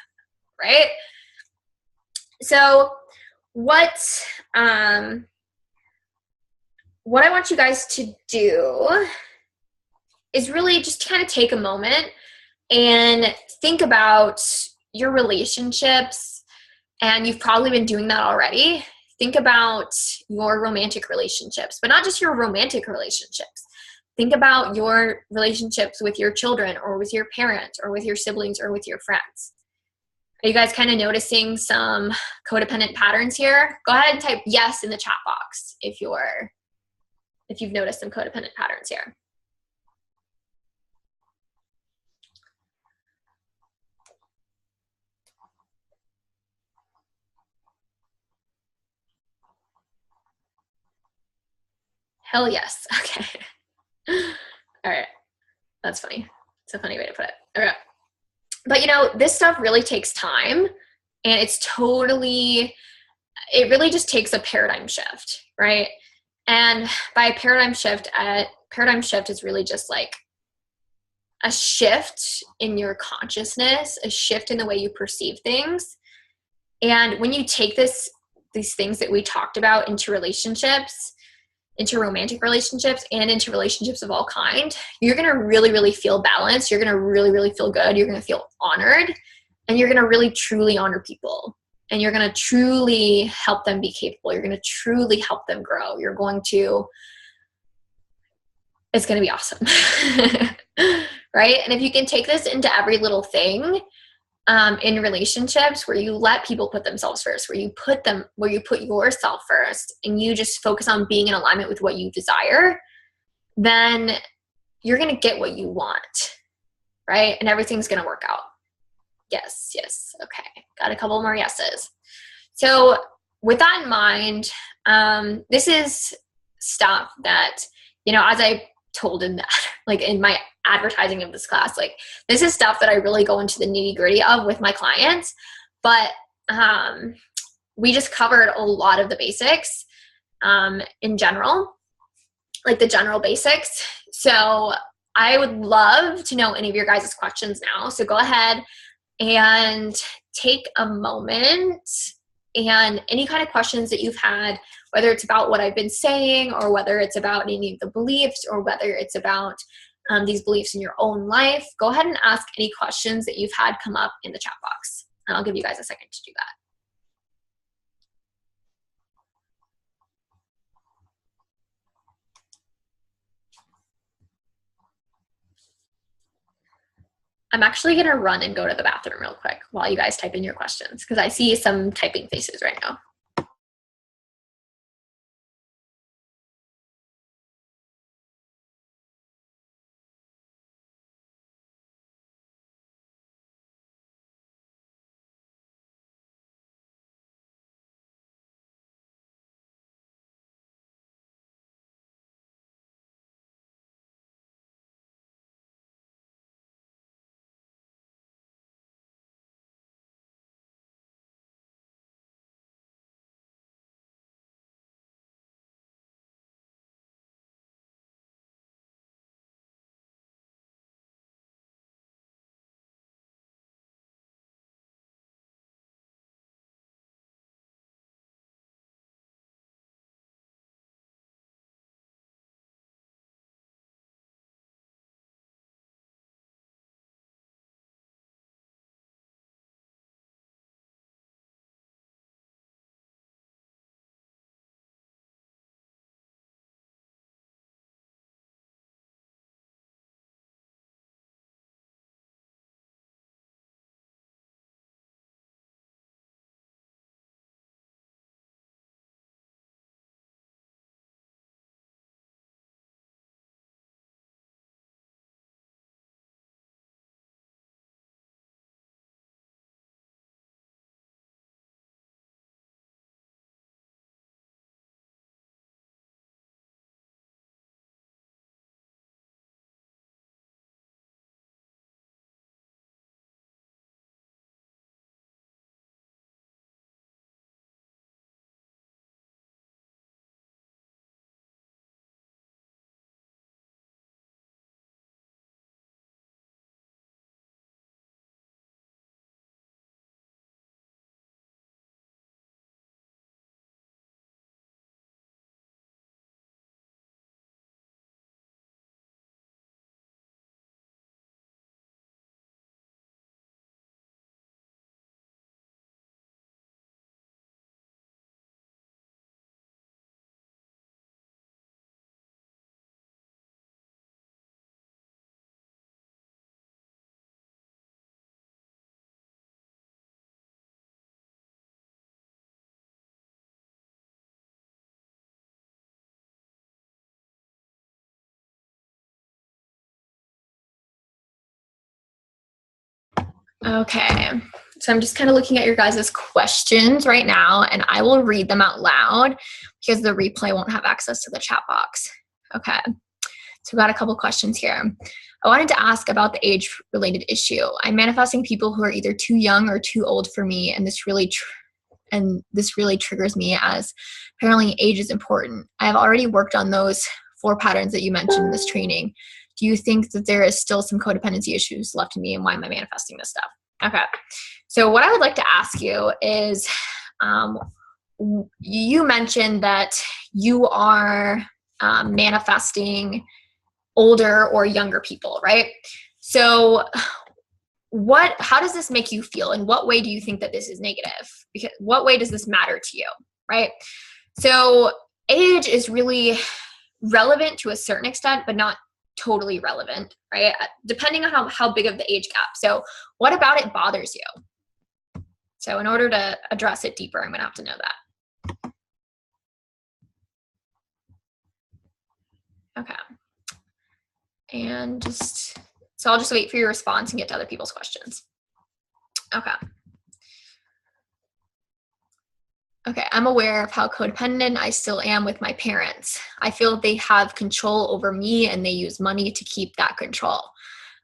S1: right? So what I want you guys to do is really just kind of take a moment and think about your relationships. And you've probably been doing that already. Think about your romantic relationships, but not just your romantic relationships. Think about your relationships with your children or with your parents or with your siblings or with your friends. Are you guys kind of noticing some codependent patterns here? Go ahead and type yes in the chat box if you've noticed some codependent patterns here. Hell yes. Okay. All right. That's funny. It's a funny way to put it. Okay. But this stuff really takes time, and it really just takes a paradigm shift, right? And by paradigm shift is really just like a shift in your consciousness, a shift in the way you perceive things. And when you take these things that we talked about into relationships, into romantic relationships, and into relationships of all kind, you're going to really, really feel balanced. You're going to really, really feel good. You're going to feel honored, and you're going to really, truly honor people. and you're going to truly help them be capable. You're going to truly help them grow. It's going to be awesome. Right? And if you can take this into every little thing, in relationships where you let people put themselves first, where you put yourself first, and you just focus on being in alignment with what you desire, then you're going to get what you want, right? And everything's going to work out. Yes. Okay. Got a couple more yeses. So with that in mind, this is stuff that, as I told in that, like in my advertising of this class, like this is stuff that I really go into the nitty gritty of with my clients, but we just covered a lot of the basics in general, like the general basics. So I would love to know any of your guys' questions now. So go ahead and take a moment, and any kind of questions that you've had, whether it's about what I've been saying, or whether it's about any of the beliefs, or whether it's about these beliefs in your own life, go ahead and ask any questions that you've had come up in the chat box. And I'll give you guys a second to do that. I'm actually going to run and go to the bathroom real quick while you guys type in your questions, because I see some typing faces right now. Okay, so I'm just kind of looking at your guys' questions right now, and I will read them out loud because the replay won't have access to the chat box. Okay, so we've got a couple questions here. I wanted to ask about the age-related issue. I'm manifesting people who are either too young or too old for me, and this really triggers me, as apparently age is important. I have already worked on those 4 patterns that you mentioned in this training. Do you think that there is still some codependency issues left in me, and why am I manifesting this stuff? Okay. So what I would like to ask you is, you mentioned that you are manifesting older or younger people, right? So how does this make you feel? In what way do you think that this is negative? Because what way does this matter to you? Right? So age is really relevant to a certain extent, but not totally relevant, right? Depending on how big of the age gap. So what about it bothers you? So in order to address it deeper, I'm going to have to know that. Okay. And so I'll just wait for your response and get to other people's questions. Okay. Okay, I'm aware of how codependent I still am with my parents. I feel they have control over me and they use money to keep that control.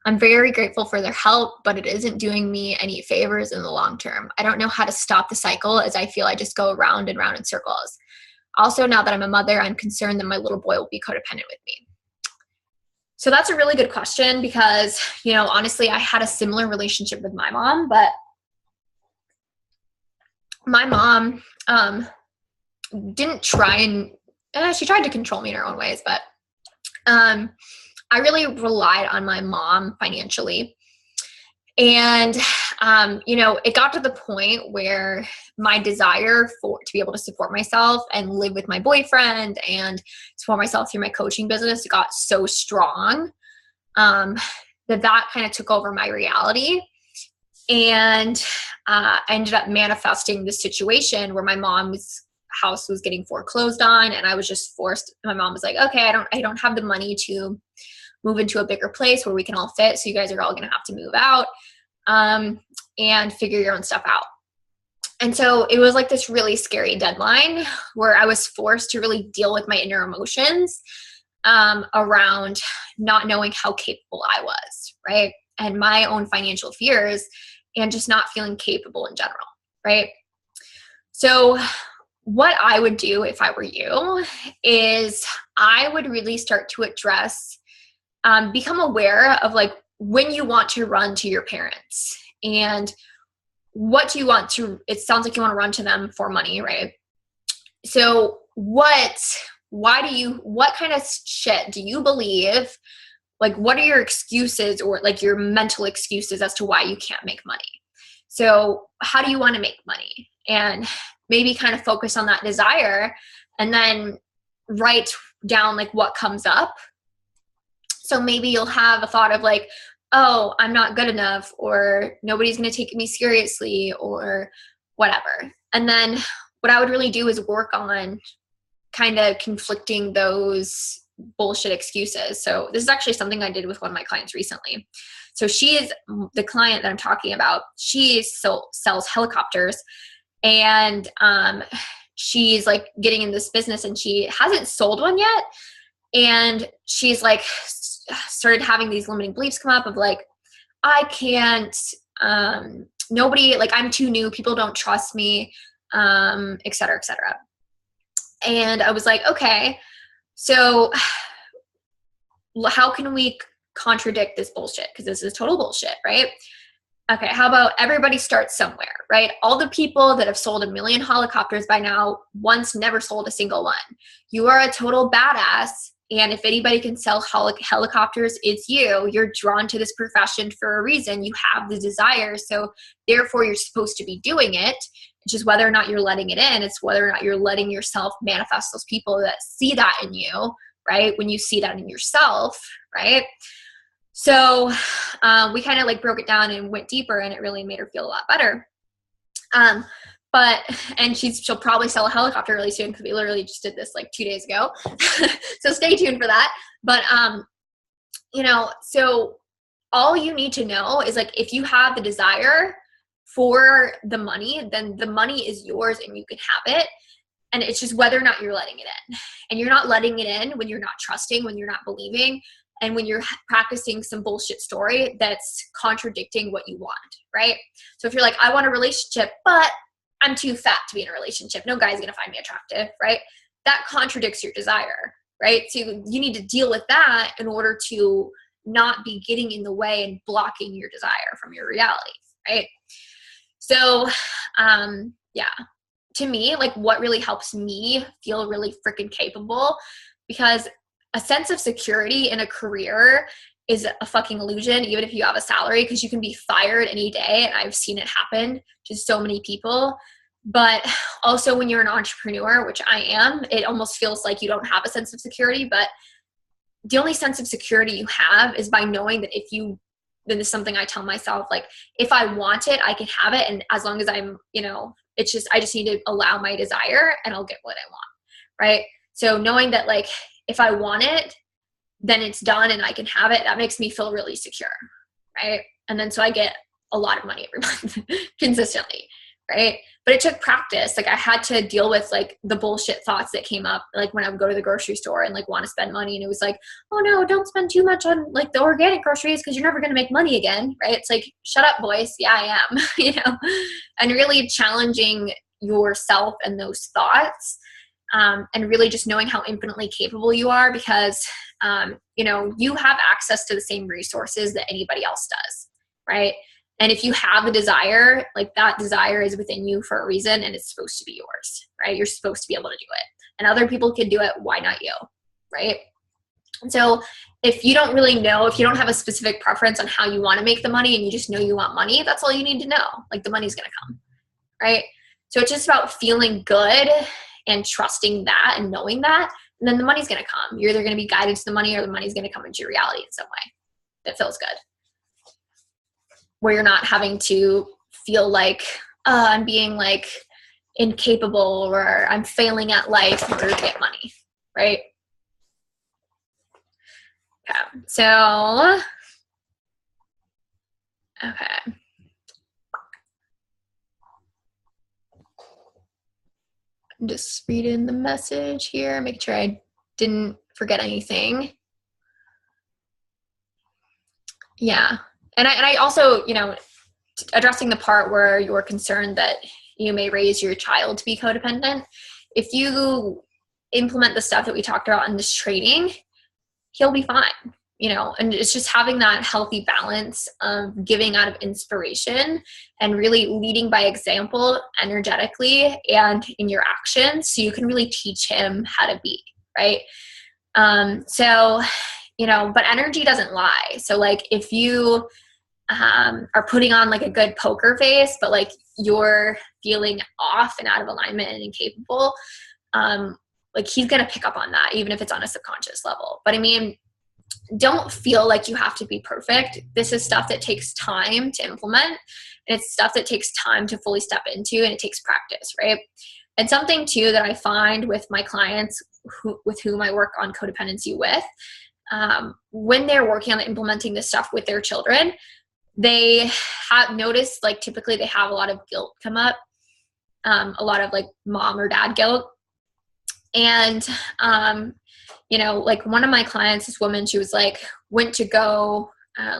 S1: I'm very grateful for their help, but it isn't doing me any favors in the long term. I don't know how to stop the cycle as I feel I just go round and round in circles. Also, now that I'm a mother, I'm concerned that my little boy will be codependent with me. So that's a really good question because, honestly, I had a similar relationship with my mom, but my mom didn't try and she tried to control me in her own ways, but I really relied on my mom financially. And, it got to the point where my desire to be able to support myself and live with my boyfriend and support myself through my coaching business got so strong that kind of took over my reality. And I ended up manifesting this situation where my mom's house was getting foreclosed on, and I was just forced. My mom was like, okay, I don't have the money to move into a bigger place where we can all fit. So you guys are all going to have to move out and figure your own stuff out. And so it was like this really scary deadline where I was forced to really deal with my inner emotions around not knowing how capable I was, right? And my own financial fears and just not feeling capable in general, right? So what I would do if I were you is I would really start to address, become aware of like when you want to run to your parents and what do you want to, it sounds like you want to run to them for money, right? So what kind of shit do you believe? Like, what are your excuses or like your mental excuses as to why you can't make money? So how do you want to make money? And maybe kind of focus on that desire and then write down like what comes up. So maybe you'll have a thought of like, oh, I'm not good enough, or nobody's going to take me seriously, or whatever. And then what I would really do is work on kind of conflicting those bullshit excuses. So this is actually something I did with one of my clients recently. So she is the client that I'm talking about. She sells helicopters, and she's like getting in this business, and she hasn't sold one yet. And she's like started having these limiting beliefs come up of like, I can't, nobody, like I'm too new, people don't trust me, et cetera, et cetera. And I was like, okay, so how can we contradict this bullshit? Because this is total bullshit, right? Okay, how about everybody starts somewhere, right? All the people that have sold 1 million helicopters by now once never sold a single one. You are a total badass. And if anybody can sell helicopters, it's you. You're drawn to this profession for a reason. You have the desire. So therefore, you're supposed to be doing it. It's just whether or not you're letting it in. It's whether or not you're letting yourself manifest those people that see that in you, right? When you see that in yourself, right? So we kind of like broke it down and went deeper, and it really made her feel a lot better. And she'll probably sell a helicopter really soon because we literally just did this like 2 days ago. So stay tuned for that. But, so all you need to know is like, if you have the desire for the money, then the money is yours and you can have it. And it's just whether or not you're letting it in. And you're not letting it in when you're not trusting, when you're not believing, and when you're practicing some bullshit story that's contradicting what you want, right? So if you're like, I want a relationship, but I'm too fat to be in a relationship, no guy's going to find me attractive, right? That contradicts your desire, right? So you need to deal with that in order to not be getting in the way and blocking your desire from your reality, right? So, to me, like what really helps me feel really freaking capable, because a sense of security in a career is a fucking illusion, even if you have a salary, because you can be fired any day. And I've seen it happen to so many people. But also when you're an entrepreneur, which I am, it almost feels like you don't have a sense of security. But the only sense of security you have is by knowing that then this is something I tell myself, like, if I want it, I can have it. And as long as I'm, I just need to allow my desire and I'll get what I want. Right. So knowing that, like, if I want it, then it's done and I can have it, that makes me feel really secure. Right. And then so I get a lot of money every month consistently. Right. But it took practice. Like, I had to deal with like the bullshit thoughts that came up, like when I would go to the grocery store and like want to spend money. And it was like, oh no, don't spend too much on like the organic groceries because you're never going to make money again. Right. It's like, shut up, boys. Yeah, I am, and really challenging yourself and those thoughts. And really just knowing how infinitely capable you are, because, you have access to the same resources that anybody else does. Right. And if you have a desire, like, that desire is within you for a reason and it's supposed to be yours, right? You're supposed to be able to do it. And other people can do it. Why not you? Right? And so if you don't really know, if you don't have a specific preference on how you want to make the money and you just know you want money, that's all you need to know. Like, the money's going to come, right? So it's just about feeling good and trusting that and knowing that. And then the money's going to come. You're either going to be guided to the money or the money's going to come into your reality in some way that feels good, where you're not having to feel like I'm being like incapable or I'm failing at life in order to get money, right? Okay, so, okay. I'm just reading the message here, make sure I didn't forget anything. Yeah. And I also, addressing the part where you're concerned that you may raise your child to be codependent, if you implement the stuff that we talked about in this training, he'll be fine, and it's just having that healthy balance of giving out of inspiration and really leading by example energetically and in your actions, so you can really teach him how to be, right? But energy doesn't lie. So like, if you are putting on like a good poker face, but like you're feeling off and out of alignment and incapable, like he's going to pick up on that, even if it's on a subconscious level. But I mean, don't feel like you have to be perfect. This is stuff that takes time to implement, and it's stuff that takes time to fully step into, and it takes practice, right? And something too that I find with my clients with whom I work on codependency with, when they're working on implementing this stuff with their children, they have noticed, like, typically they have a lot of guilt come up, a lot of like mom or dad guilt. And, like one of my clients, this woman, she was like, went to go,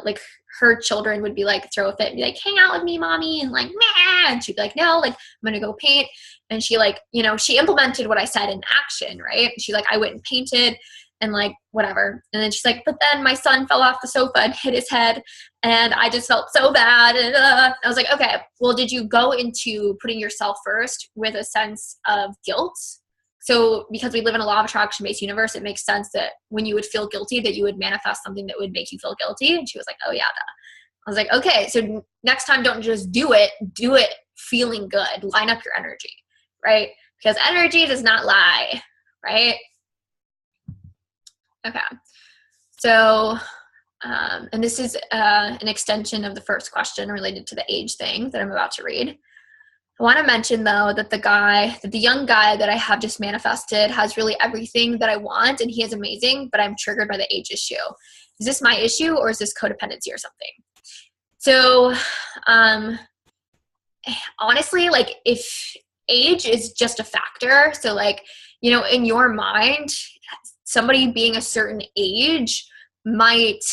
S1: like her children would be like, throw a fit and be like, hang out with me, mommy. And like, nah. And she'd be like, no, like I'm going to go paint. And she like, she implemented what I said in action, right? She like, I went and painted and like, whatever. And then she's like, but then my son fell off the sofa and hit his head and I just felt so bad. And I was like, okay, well, did you go into putting yourself first with a sense of guilt? So because we live in a law of attraction-based universe, it makes sense that when you would feel guilty, that you would manifest something that would make you feel guilty. And she was like, oh yeah, duh. I was like, okay, so next time don't just do it feeling good. Line up your energy, right? Because energy does not lie, right? Okay. So, and this is an extension of the first question related to the age thing that I'm about to read. I want to mention, though, that the young guy that I have just manifested has really everything that I want, and he is amazing, but I'm triggered by the age issue. Is this my issue, or is this codependency or something? So, honestly, like, if age is just a factor, so like, in your mind, somebody being a certain age might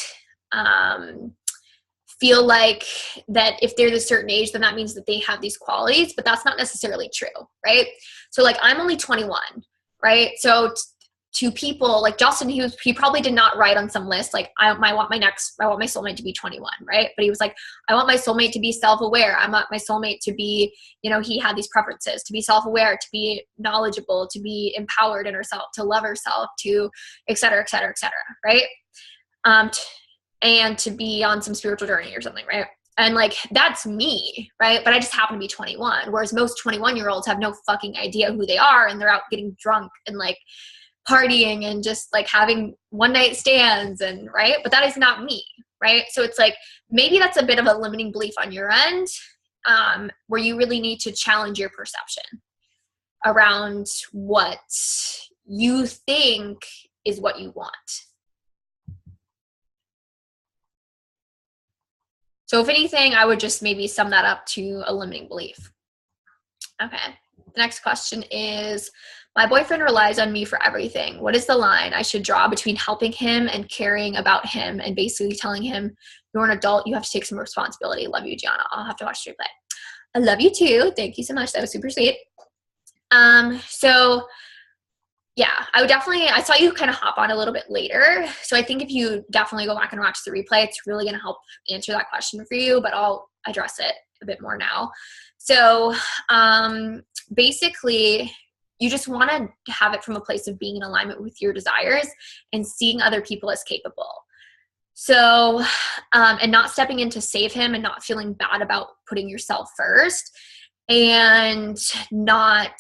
S1: feel like that if they're a certain age, then that means that they have these qualities, but that's not necessarily true, right? So like, I'm only 21, right? So to people like Justin, he probably did not write on some list like, I want my soulmate to be 21, right? But he was like, I want my soulmate to be self-aware. I want my soulmate to be, he had these preferences, to be self-aware, to be knowledgeable, to be empowered in herself, to love herself, to et cetera, et cetera, et cetera, right? and to be on some spiritual journey or something, right? And like, that's me, right? But I just happen to be 21, whereas most 21-year-olds have no fucking idea who they are, and they're out getting drunk and like partying and just like having one night stands, and right. But that is not me, right? So it's like, maybe that's a bit of a limiting belief on your end, where you really need to challenge your perception around what you think is what you want. So if anything, I would just maybe sum that up to a limiting belief. Okay. The next question is, my boyfriend relies on me for everything. What is the line I should draw between helping him and caring about him and basically telling him, you're an adult, you have to take some responsibility. Love you, Gianna. I'll have to watch the replay. I love you too. Thank you so much. That was super sweet. So yeah, I would definitely, I saw you kind of hop on a little bit later. So I think if you definitely go back and watch the replay, it's really going to help answer that question for you, but I'll address it a bit more now. So basically, you just want to have it from a place of being in alignment with your desires and seeing other people as capable. So, and not stepping in to save him and not feeling bad about putting yourself first, and not,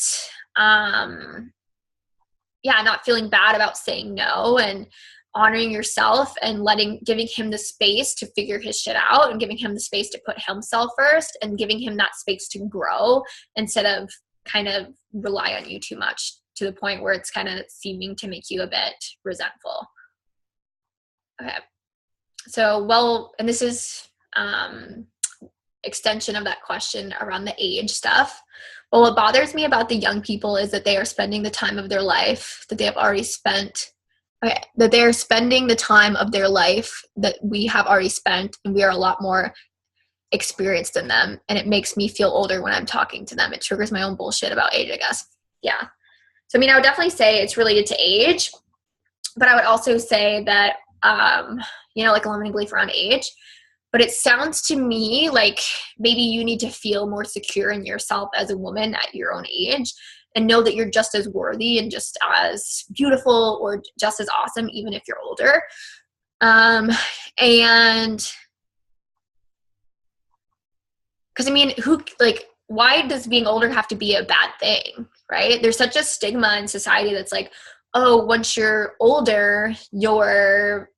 S1: not feeling bad about saying no, and honoring yourself and giving him the space to figure his shit out, and giving him the space to put himself first, and giving him that space to grow instead of kind of rely on you too much to the point where it's kind of seeming to make you a bit resentful. Okay. So, and this is extension of that question around the age stuff. Well, what bothers me about the young people is that they are spending the time of their life that they have already spent, that they are spending the time of their life that we have already spent, and we are a lot more experienced than them. And it makes me feel older when I'm talking to them. It triggers my own bullshit about age, I guess. Yeah. So, I mean, I would definitely say it's related to age, but I would also say that, like a limiting belief around age. But it sounds to me like maybe you need to feel more secure in yourself as a woman at your own age, and know that you're just as worthy and just as beautiful or just as awesome, even if you're older. And because, I mean, why does being older have to be a bad thing, right? There's such a stigma in society that's like, oh, once you're older, you're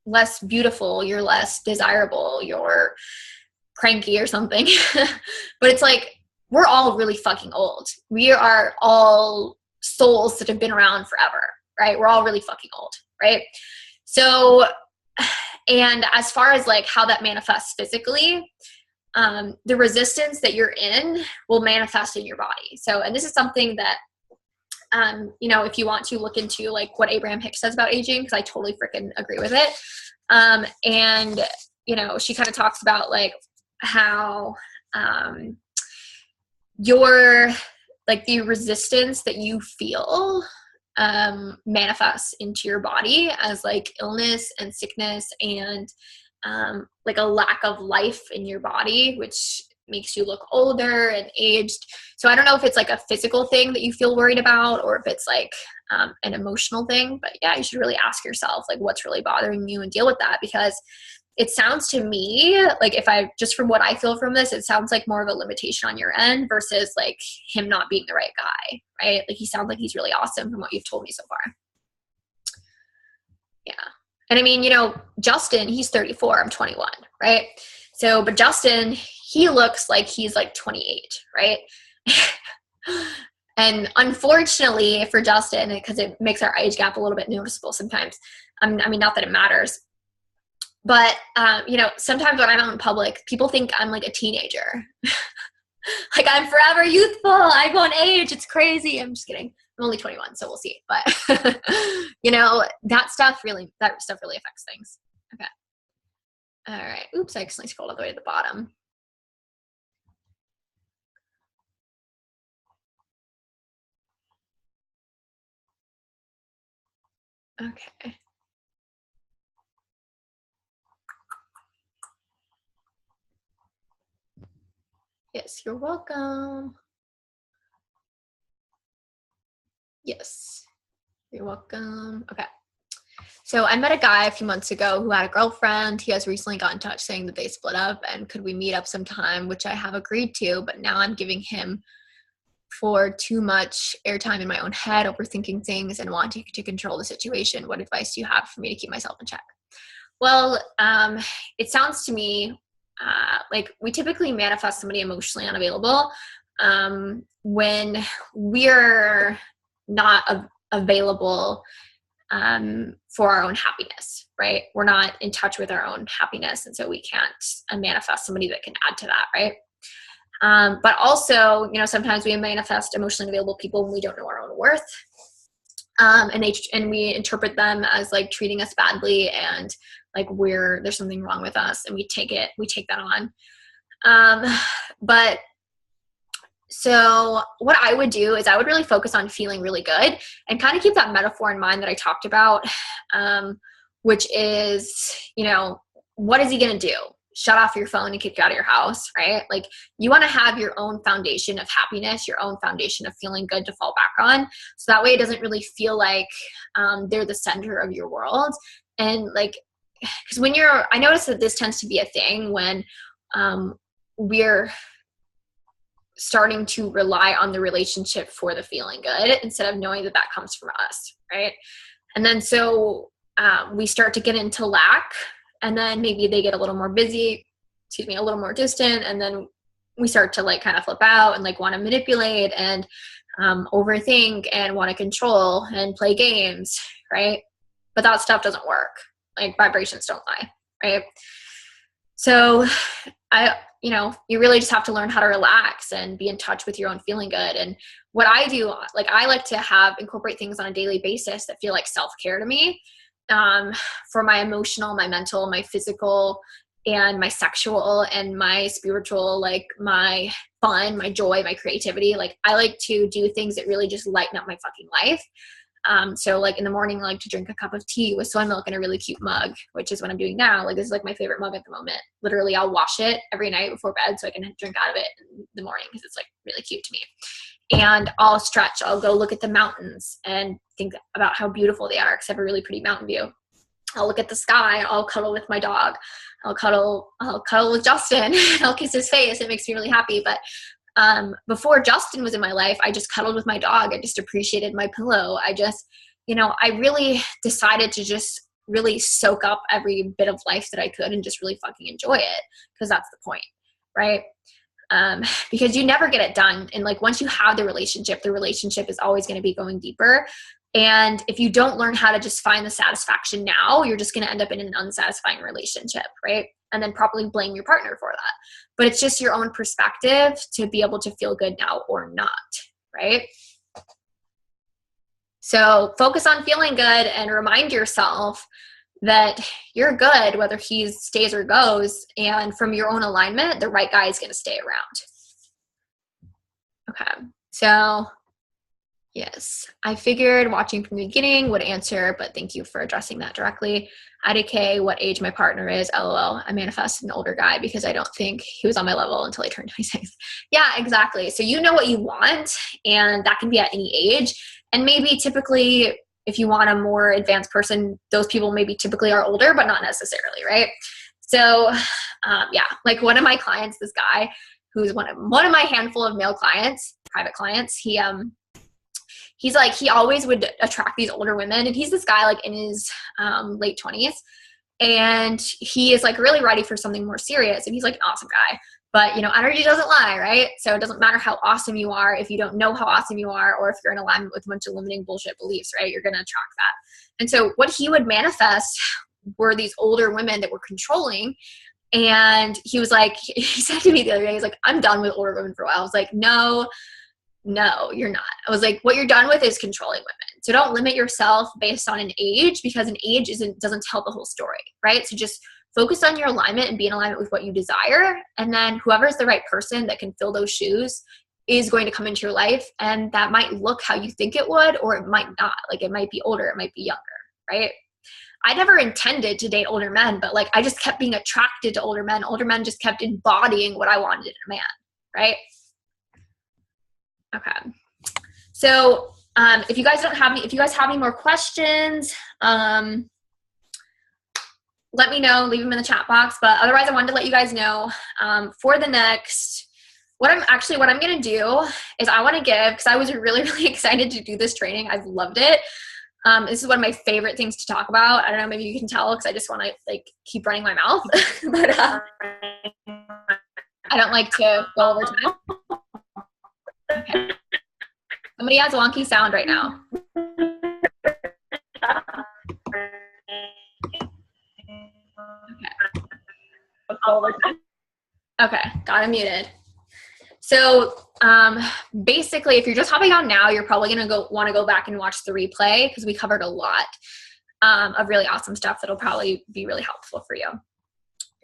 S1: less beautiful, you're less desirable, you're cranky or something. But it's like, we're all really fucking old. We are all souls that have been around forever, right? We're all really fucking old, right? So, and as far as like how that manifests physically, the resistance that you're in will manifest in your body. So, and this is something that, if you want to look into like what Abraham Hicks says about aging, because I totally freaking agree with it. And, she kind of talks about like how the resistance that you feel manifests into your body as like illness and sickness and like a lack of life in your body, which makes you look older and aged. So I don't know if it's like a physical thing that you feel worried about, or if it's like an emotional thing, but yeah, you should really ask yourself like what's really bothering you and deal with that, because it sounds to me like, just from what I feel from this, it sounds like more of a limitation on your end versus like him not being the right guy, right? Like he sounds like he's really awesome from what you've told me so far. Yeah. And I mean, Justin, he's 34, I'm 21, right? So, but Justin, he looks like he's like 28, right? And unfortunately for Justin, because it makes our age gap a little bit noticeable sometimes. I mean, not that it matters, but, sometimes when I'm out in public, people think I'm like a teenager. Like I'm forever youthful. I won't age. It's crazy. I'm just kidding. I'm only 21, so we'll see. But, that stuff really affects things. Okay. All right. Oops, I accidentally scrolled all the way to the bottom. Okay. Yes, you're welcome. Yes, you're welcome. Okay. So I met a guy a few months ago who had a girlfriend. He has recently got in touch saying that they split up and could we meet up sometime, which I have agreed to, but now I'm giving him for too much airtime in my own head, overthinking things and wanting to control the situation. What advice do you have for me to keep myself in check? Well, it sounds to me like we typically manifest somebody emotionally unavailable when we're not available for our own happiness, right? We're not in touch with our own happiness. And so we can't manifest somebody that can add to that, right? But also, sometimes we manifest emotionally unavailable people when we don't know our own worth. And we interpret them as like treating us badly and like there's something wrong with us, and we take that on. But so what I would do is I would really focus on feeling really good and kind of keep that metaphor in mind that I talked about, which is, what is he going to do? Shut off your phone and kick you out of your house, right? Like you want to have your own foundation of happiness, your own foundation of feeling good to fall back on. So that way it doesn't really feel like they're the center of your world. And like, because I notice that this tends to be a thing when we're starting to rely on the relationship for the feeling good instead of knowing that comes from us, right? And then so we start to get into lack, and then maybe they get a little more busy, a little more distant, and then we start to like kind of flip out and like want to manipulate and overthink and want to control and play games, right? But that stuff doesn't work. Like vibrations don't lie, right? So you really just have to learn how to relax and be in touch with your own feeling good. And what I do, like I like to incorporate things on a daily basis that feel like self-care to me, for my emotional, my mental, my physical, and my sexual and my spiritual, like my fun, my joy, my creativity. Like I like to do things that really just lighten up my fucking life. So like in the morning, I like to drink a cup of tea with soy milk in a really cute mug, which is what I'm doing now. Like this is like my favorite mug at the moment. Literally, I'll wash it every night before bed so I can drink out of it in the morning because it's like really cute to me. And I'll stretch. I'll go look at the mountains and think about how beautiful they are because I have a really pretty mountain view. I'll look at the sky. I'll cuddle with my dog. I'll cuddle with Justin. I'll kiss his face. It makes me really happy. But before Justin was in my life, I just cuddled with my dog. I just appreciated my pillow. I just, I really decided to just really soak up every bit of life that I could and just really fucking enjoy it because that's the point, right? Because you never get it done. And like once you have the relationship is always going to be going deeper. And if you don't learn how to just find the satisfaction now, you're just going to end up in an unsatisfying relationship, right? And then probably blame your partner for that. But it's just your own perspective to be able to feel good now or not, right? So focus on feeling good and remind yourself that you're good whether he stays or goes. And from your own alignment, the right guy is going to stay around. Okay, so yes, I figured watching from the beginning would answer, but thank you for addressing that directly. IDK, what age my partner is, LOL. I manifested an older guy because I don't think he was on my level until I turned 26. Yeah, exactly. So you know what you want, and that can be at any age. And maybe typically, if you want a more advanced person, those people maybe typically are older, but not necessarily, right? So yeah, like one of my clients, this guy who's one of my handful of male clients, private clients, he's like, he always would attract these older women. And he's this guy like in his late 20s. And he is like really ready for something more serious. And he's like an awesome guy. But, energy doesn't lie, right? So it doesn't matter how awesome you are if you don't know how awesome you are, or if you're in alignment with a bunch of limiting bullshit beliefs, right? You're going to attract that. And so what he would manifest were these older women that were controlling. And he was like, he said to me the other day, he's like, I'm done with older women for a while. I was like, no, you're not. I was like, what you're done with is controlling women. So don't limit yourself based on an age, because an age doesn't tell the whole story, right? So just focus on your alignment and be in alignment with what you desire. And then whoever's the right person that can fill those shoes is going to come into your life. And that might look how you think it would, or it might not. Like it might be older, it might be younger, right? I never intended to date older men, but like I just kept being attracted to older men. Older men just kept embodying what I wanted in a man, right? Okay. So if you guys have any more questions, let me know, leave them in the chat box. But otherwise, I wanted to let you guys know for the next, what I'm going to do is I want to give, because I was really, really excited to do this training. I've loved it. This is one of my favorite things to talk about. I don't know, maybe you can tell because I just want to like keep running my mouth. But I don't like to go over time. Okay. Somebody has wonky sound right now. Okay, got him muted. So basically, if you're just hopping on now, you're probably going to want to go back and watch the replay because we covered a lot of really awesome stuff that'll probably be really helpful for you.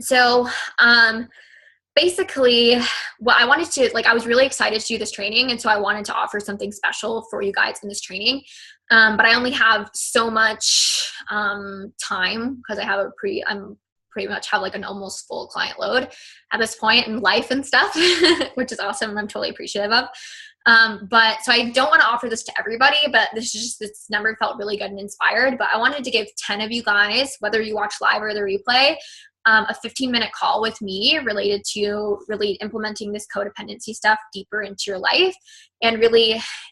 S1: So basically, what I wanted to, like, I was really excited to do this training, and so I wanted to offer something special for you guys in this training. But I only have so much time because I'm pretty much have like an almost full client load at this point in life and stuff, which is awesome. I'm totally appreciative of. But so I don't want to offer this to everybody, but this number felt really good and inspired. But I wanted to give 10 of you guys, whether you watch live or the replay, a 15-minute call with me related to really implementing this codependency stuff deeper into your life. And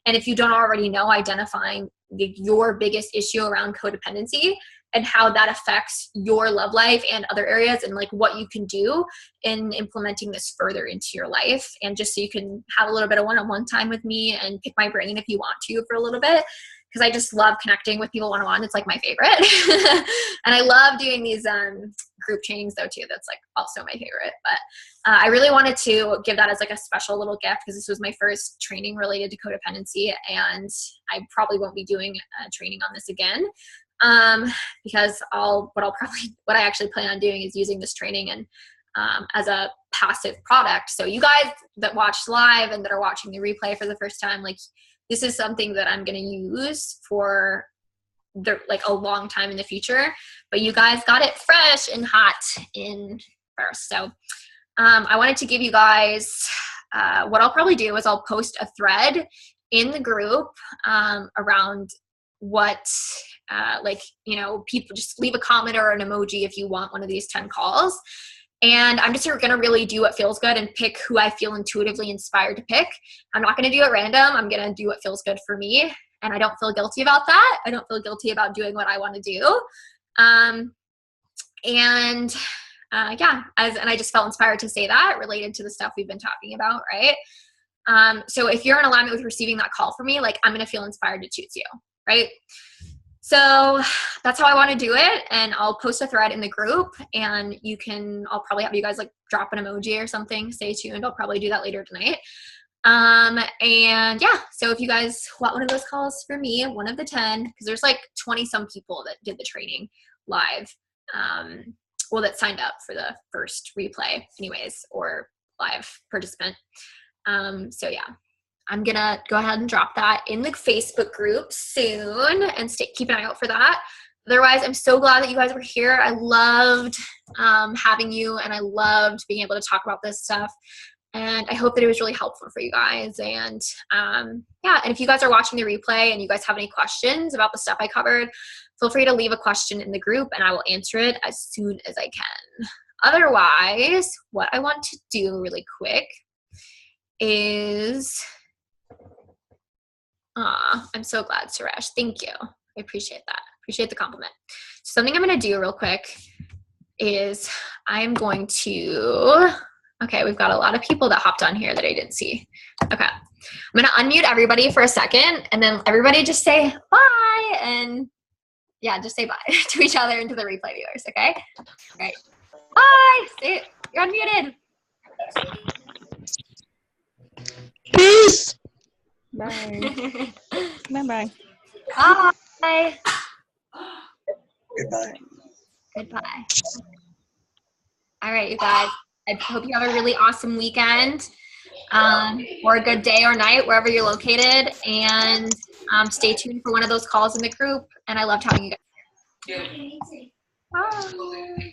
S1: if you don't already know, identifying your biggest issue around codependency and how that affects your love life and other areas, and like what you can do in implementing this further into your life. And just so you can have a little bit of one-on-one time with me and pick my brain if you want to for a little bit, because I just love connecting with people one-on-one. It's like my favorite. And I love doing these group trainings though too. That's like also my favorite. But I really wanted to give that as like a special little gift because this was my first training related to codependency, and I probably won't be doing a training on this again. Because what I actually plan on doing is using this training and as a passive product. So you guys that watched live and that are watching the replay for the first time, like, this is something that I'm going to use for a long time in the future, but you guys got it fresh and hot in first. So I wanted to give you guys, what I'll probably do is I'll post a thread in the group around what, people just leave a comment or an emoji if you want one of these 10 calls. And I'm just going to really do what feels good and pick who I feel intuitively inspired to pick. I'm not going to do it random. I'm going to do what feels good for me. And I don't feel guilty about that. I don't feel guilty about doing what I want to do. And I just felt inspired to say that related to the stuff we've been talking about, right? So if you're in alignment with receiving that call from me, like, I'm going to feel inspired to choose you, right? So that's how I want to do it. And I'll post a thread in the group, and I'll probably have you guys like drop an emoji or something. Stay tuned. I'll probably do that later tonight. So if you guys want one of those calls for me, one of the 10, because there's like 20 some people that did the training live, that signed up for the first replay anyways, or live participant. I'm going to go ahead and drop that in the Facebook group soon, and keep an eye out for that. Otherwise, I'm so glad that you guys were here. I loved having you, and I loved being able to talk about this stuff. And I hope that it was really helpful for you guys. And and if you guys are watching the replay and you guys have any questions about the stuff I covered, feel free to leave a question in the group and I will answer it as soon as I can. Otherwise, what I want to do really quick is... I'm so glad, Suresh. Thank you. I appreciate that. Appreciate the compliment. So something I'm going to do real quick is I'm going to... Okay, we've got a lot of people that hopped on here that I didn't see. Okay. I'm going to unmute everybody for a second, and then everybody just say bye, and just say bye to each other and to the replay viewers, okay? All right. Bye. Say it. You're unmuted.
S3: Peace. Bye. Bye-bye.
S1: Bye.
S3: Goodbye.
S1: Goodbye. All right, you guys. I hope you have a really awesome weekend, or a good day or night, wherever you're located. And stay tuned for one of those calls in the group. And I loved having you guys here. Bye.